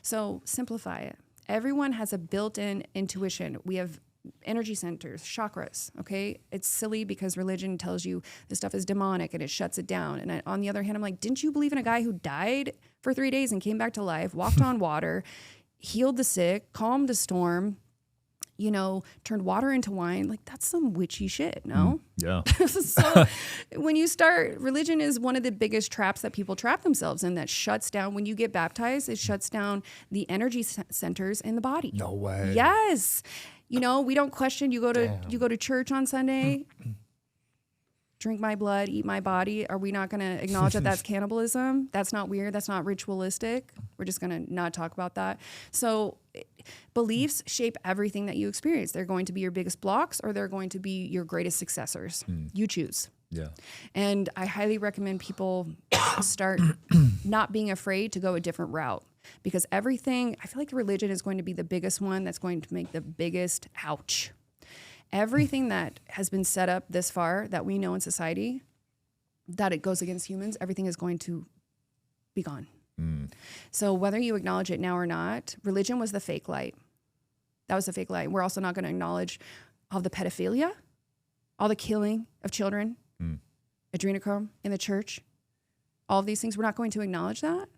So simplify it. Everyone has a built-in intuition. We have energy centers, chakras, okay? It's silly because religion tells you this stuff is demonic and it shuts it down. And on the other hand, I'm like, didn't you believe in a guy who died for 3 days and came back to life, walked on water, healed the sick, calmed the storm, turned water into wine? Like, that's some witchy shit, no? Yeah. So when you start, religion is one of the biggest traps that people trap themselves in, that shuts down. When you get baptized, it shuts down the energy centers in the body. No way. Yes. We don't question. You go to church on Sunday, drink my blood, eat my body. Are we not going to acknowledge that that's cannibalism? That's not weird. That's not ritualistic. We're just going to not talk about that. So beliefs shape everything that you experience. They're going to be your biggest blocks, or they're going to be your greatest successors. You choose. Yeah. And I highly recommend people start not being afraid to go a different route, because I feel like religion is going to be the biggest one that's going to make the biggest ouch. Everything that has been set up this far that we know in society, that it goes against humans, everything is going to be gone. So whether you acknowledge it now or not, religion was the fake light. That was the fake light. We're also not going to acknowledge all the pedophilia, all the killing of children, adrenochrome in the church, all of these things. We're not going to acknowledge that,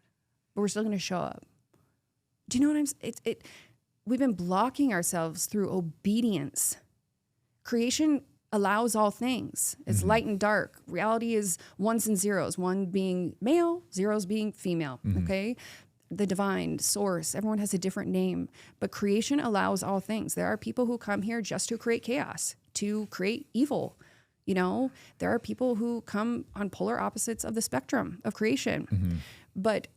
but we're still going to show up. Do you know what I'm saying? We've been blocking ourselves through obedience. Creation allows all things. It's light and dark. Reality is ones and zeros, one being male, zeros being female, okay? The divine source, everyone has a different name, but creation allows all things. There are people who come here just to create chaos, to create evil. There are people who come on polar opposites of the spectrum of creation. But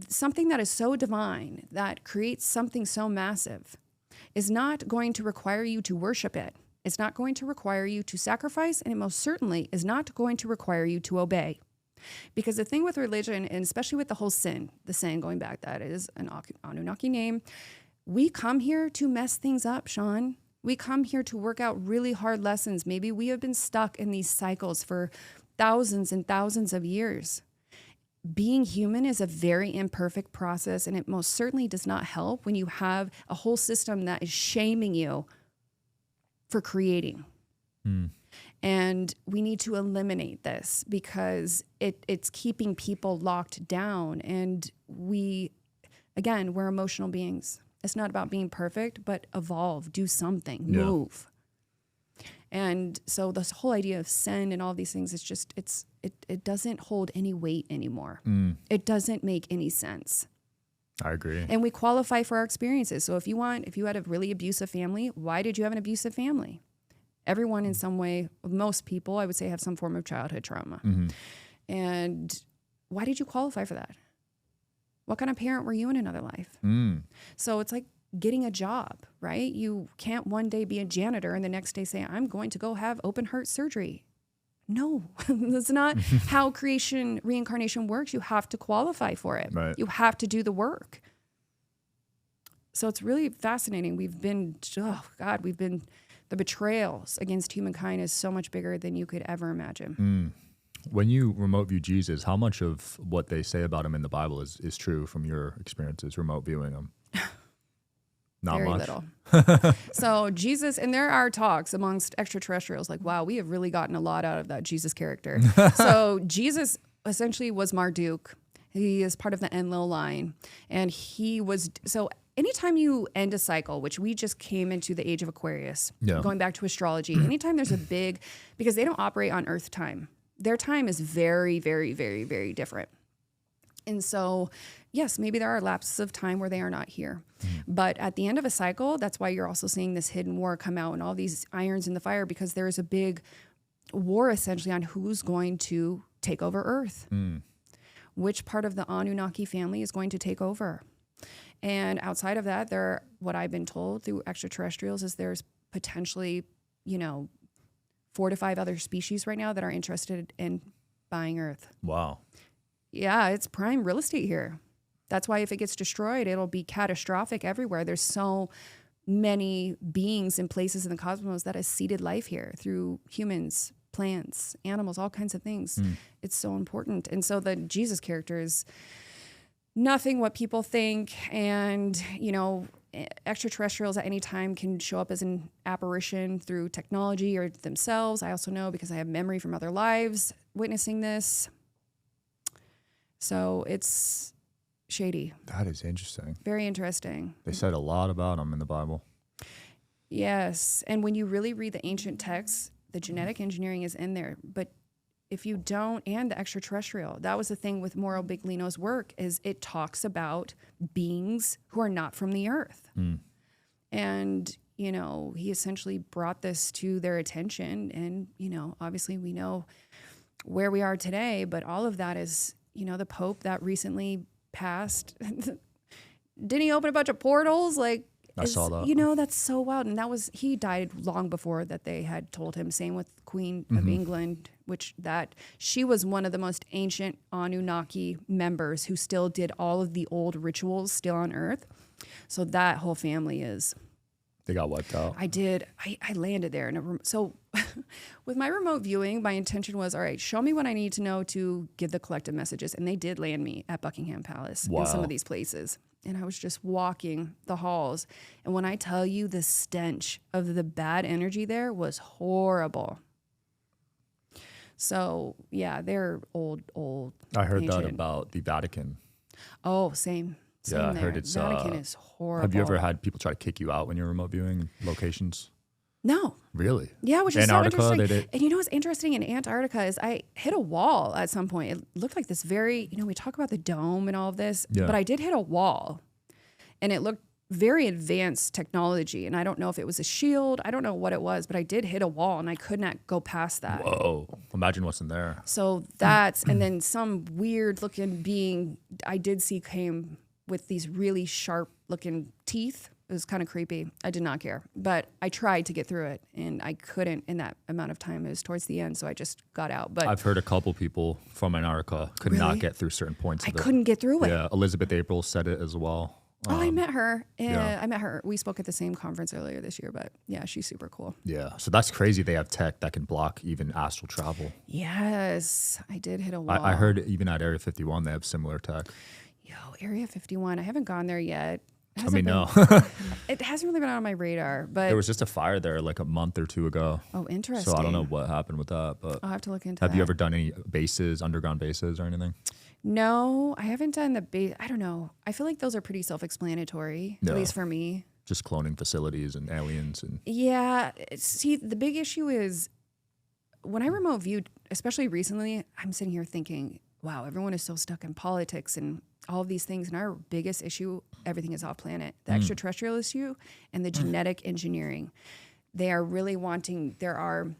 something that is so divine, that creates something so massive, is not going to require you to worship it. It's not going to require you to sacrifice, and it most certainly is not going to require you to obey. Because the thing with religion, and especially with the whole the sin going back, that is an Anunnaki name, we come here to mess things up, Sean. We come here to work out really hard lessons. Maybe we have been stuck in these cycles for thousands and thousands of years. Being human is a very imperfect process, and it most certainly does not help when you have a whole system that is shaming you for creating. And we need to eliminate this, because it's keeping people locked down. And we're emotional beings. It's not about being perfect, but evolve, do something, move. And so this whole idea of sin and all these things is just, it doesn't hold any weight anymore. It doesn't make any sense. I agree. And we qualify for our experiences. So if you had a really abusive family, why did you have an abusive family? Everyone in some way, most people, I would say, have some form of childhood trauma. And why did you qualify for that? What kind of parent were you in another life? So it's like getting a job, right? You can't one day be a janitor and the next day say, I'm going to go have open heart surgery. No, that's not how reincarnation works. You have to qualify for it. Right. You have to do the work. So it's really fascinating. The betrayals against humankind is so much bigger than you could ever imagine. When you remote view Jesus, how much of what they say about him in the Bible is true from your experiences remote viewing him? Not Very much. little. So Jesus, and there are talks amongst extraterrestrials like, wow, we have really gotten a lot out of that Jesus character. So Jesus essentially was Marduk. He is part of the Enlil line. And anytime you end a cycle, which we just came into the age of Aquarius, going back to astrology, anytime there's because they don't operate on Earth time. Their time is very, very, very, very different. And so, yes, maybe there are lapses of time where they are not here. But at the end of a cycle, that's why you're also seeing this hidden war come out and all these irons in the fire, because there is a big war essentially on who's going to take over Earth. Which part of the Anunnaki family is going to take over? And outside of that, what I've been told through extraterrestrials is there's potentially, 4 to 5 other species right now that are interested in buying Earth. Wow. Yeah, it's prime real estate here. That's why if it gets destroyed, it'll be catastrophic everywhere. There's so many beings and places in the cosmos that has seeded life here through humans, plants, animals, all kinds of things. It's so important. And so the Jesus character is nothing what people think. And, you know, extraterrestrials at any time can show up as an apparition through technology or themselves. I also know because I have memory from other lives witnessing this. So it's shady. That is interesting. Very interesting. They said a lot about them in the Bible. Yes. And when you really read the ancient texts, the genetic engineering is in there. But if you don't, and the extraterrestrial, that was the thing with Mauro Biglino's work, is it talks about beings who are not from the earth. And, you know, he essentially brought this to their attention. And, you know, obviously we know where we are today, but all of that is, you know, the Pope that recently passed. Didn't he open a bunch of portals? Like, I saw that. You know, that's so wild. And he died long before that they had told him. Same with Queen of England, she was one of the most ancient Anunnaki members who still did all of the old rituals still on Earth. So that whole family They got wiped out. I landed there. So with my remote viewing, my intention was, all right, show me what I need to know to give the collective messages. And they did land me at Buckingham Palace in some of these places. And I was just walking the halls. And when I tell you the stench of the bad energy there was horrible. So, yeah, they're old. I heard ancient. that about the Vatican. Oh, same. Yeah, I there. heard it's... Vatican is horrible. Have you ever had people try to kick you out when you're remote viewing locations? No. Really? Yeah, which is Antarctica, so interesting. they did. And you know what's interesting in Antarctica is I hit a wall at some point. It looked like this very, you know, we talk about the dome and all of this, but I did hit a wall. And it looked very advanced technology. And I don't know if it was a shield. I don't know what it was, but I did hit a wall and I could not go past that. Whoa. Imagine what's in there. So that's, and then some weird looking being I did see came with these really sharp looking teeth. It was kind of creepy. I did not care, but I tried to get through it and I couldn't in that amount of time. It was towards the end, so I just got out. But I've heard a couple people from Antarctica could not get through certain points. I couldn't get through it. Yeah, Elizabeth April said it as well. Oh, I met her. I met her. We spoke at the same conference earlier this year, but yeah, she's super cool. Yeah, so that's crazy. They have tech that can block even astral travel. Yes, I did hit a wall. I heard even at Area 51 they have similar tech. Yo, Area 51. I haven't gone there yet. No. It hasn't really been on my radar, but there was just a fire there like a month or two ago. Oh, interesting. So I don't know what happened with that, but I'll have to look into that. Have you ever done any bases, underground bases or anything? No, I haven't done the base. I don't know. I feel like those are pretty self-explanatory, at least for me. Just cloning facilities and aliens and... Yeah. See, the big issue is when I remote viewed, especially recently, I'm sitting here thinking, wow, everyone is so stuck in politics and all of these things. And our biggest issue, everything is off planet. The extraterrestrial issue and the genetic engineering. They are really wanting, there are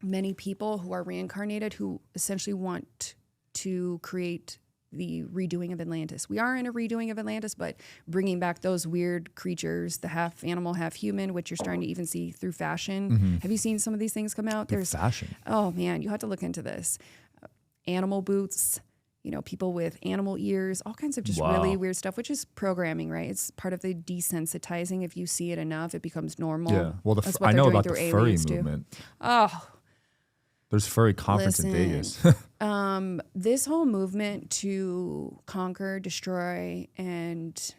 many people who are reincarnated who essentially want to create the redoing of Atlantis. We are in a redoing of Atlantis, but bringing back those weird creatures, the half animal, half human, which you're starting to even see through fashion. Have you seen some of these things come out? There's fashion. Oh man, you have to look into this. Animal boots, you know, people with animal ears, all kinds of just really weird stuff, which is programming, right? It's part of the desensitizing. If you see it enough, it becomes normal. Yeah. Well, I know about the furry movement. Oh, there's furry conference in Vegas. This whole movement to conquer, destroy, and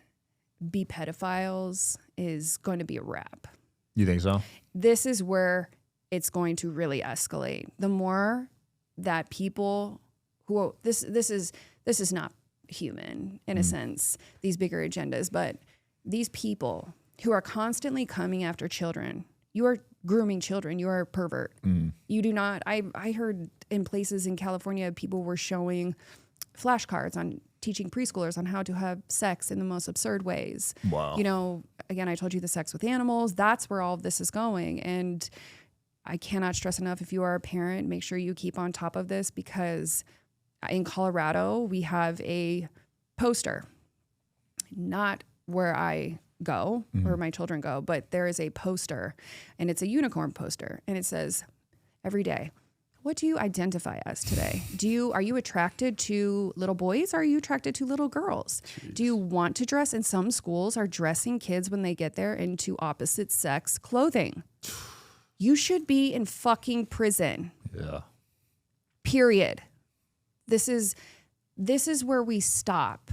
be pedophiles is going to be a wrap. You think so? This is where it's going to really escalate. The more that people who this is not human in a sense, these bigger agendas, but these people who are constantly coming after children. You are grooming children. You are a pervert. You do not. I heard in places in California, people were showing flashcards on teaching preschoolers on how to have sex in the most absurd ways. Wow. You know, again, I told you the sex with animals. That's where all of this is going. And I cannot stress enough, if you are a parent, make sure you keep on top of this, because in Colorado, we have a poster, not where I go, where my children go, but there is a poster, and it's a unicorn poster, and it says, every day, what do you identify as today? Are you attracted to little boys? Or are you attracted to little girls? Jeez. Do you want to dress? And some schools are dressing kids when they get there into opposite sex clothing. You should be in fucking prison. Yeah. Period. This is where we stop.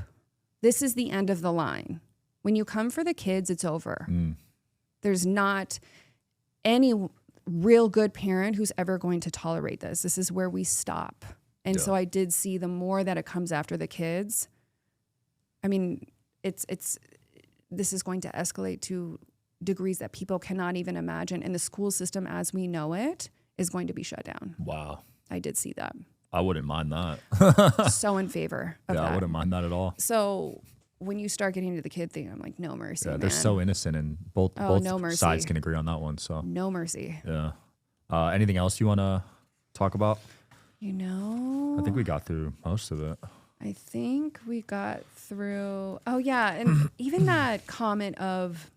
This is the end of the line. When you come for the kids, it's over. There's not any real good parent who's ever going to tolerate this. This is where we stop. And so I did see the more that it comes after the kids, I mean, this is going to escalate to degrees that people cannot even imagine. And the school system as we know it is going to be shut down. Wow. I did see that. I wouldn't mind that. So in favor of that. I wouldn't mind that at all. So when you start getting into the kid thing, I'm like, no mercy. Yeah, they're so innocent, and both no sides can agree on that one. So no mercy. Yeah. Anything else you want to talk about? I think we got through most of it. I think we got through. Oh yeah, and even that comment of,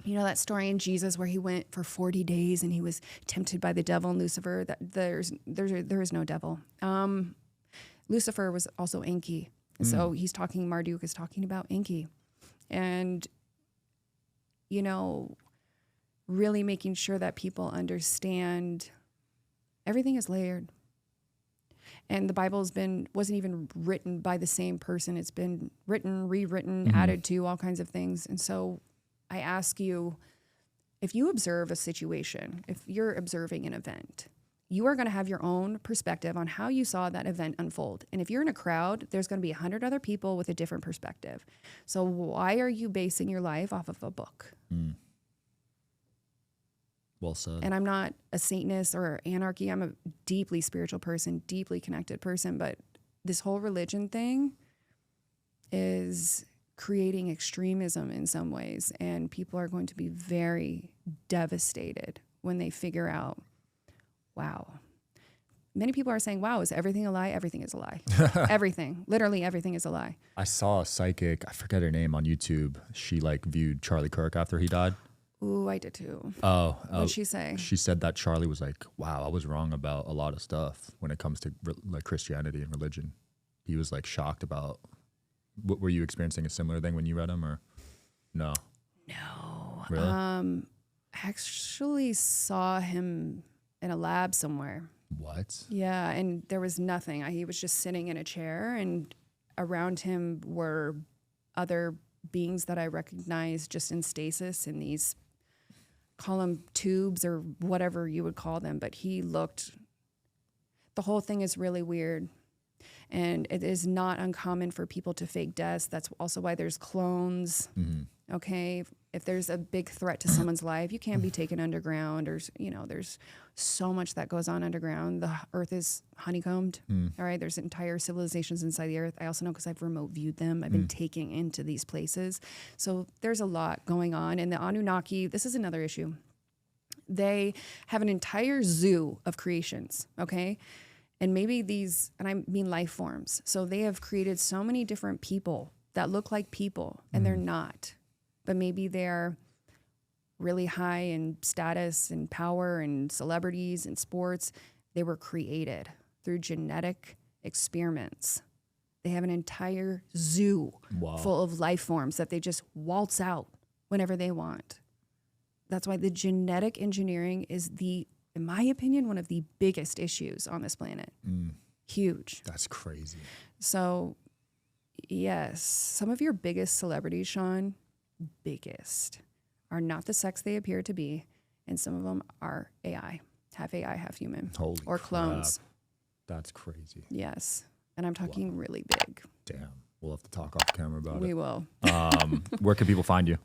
that story in Jesus where he went for 40 days and he was tempted by the devil and Lucifer. That there is no devil. Lucifer was also Enki. So Marduk is talking about Enki. And, really making sure that people understand everything is layered. And the Bible wasn't even written by the same person. It's been written, rewritten, added to, all kinds of things. And so I ask you, if you observe a situation, if you're observing an event, you are going to have your own perspective on how you saw that event unfold. And if you're in a crowd, there's going to be 100 other people with a different perspective. So why are you basing your life off of a book? Well said. And I'm not a Satanist or anarchy. I'm a deeply spiritual person, deeply connected person. But this whole religion thing is creating extremism in some ways. And people are going to be very devastated when they figure out, wow. Many people are saying, wow, is everything a lie? Everything is a lie. Everything. Literally everything is a lie. I saw a psychic, I forget her name, on YouTube. She viewed Charlie Kirk after he died. Ooh, I did too. Oh. What'd she say? She said that Charlie was like, wow, I was wrong about a lot of stuff when it comes to Christianity and religion. He was shocked about, were you experiencing a similar thing when you read him, or no? No. Really? I actually saw him in a lab somewhere. What? Yeah, and there was nothing. He was just sitting in a chair, and around him were other beings that I recognized just in stasis in these, call them tubes or whatever you would call them. But the whole thing is really weird. And it is not uncommon for people to fake deaths. That's also why there's clones. Okay. If there's a big threat to someone's life, you can be taken underground, or, there's so much that goes on underground. The earth is honeycombed. All right. There's entire civilizations inside the earth. I also know because I've remote viewed them. I've been taken into these places. So there's a lot going on. And the Anunnaki, this is another issue. They have an entire zoo of creations. Okay. And maybe these, and I mean life forms. So they have created so many different people that look like people, and they're not. But maybe they're really high in status and power and celebrities and sports. They were created through genetic experiments. They have an entire zoo full of life forms that they just waltz out whenever they want. That's why the genetic engineering is in my opinion, one of the biggest issues on this planet. Huge. That's crazy. So, yes, some of your biggest celebrities, Sean, are not the sex they appear to be, and some of them are AI, half human. Holy or clones. Crap. That's crazy. Yes, and I'm talking really big. Damn, we'll have to talk off camera about it. We will. Where can people find you?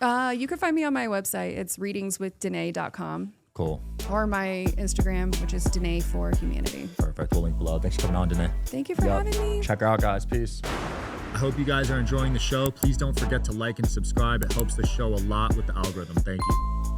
You can find me on my website. It's readingswithdenea.com. Cool. Or my Instagram, which is Denea for Humanity. Perfect. We'll link below. Thanks for coming on, Denea. Thank you for having me. Check her out, guys. Peace. I hope you guys are enjoying the show. Please don't forget to like and subscribe. It helps the show a lot with the algorithm. Thank you.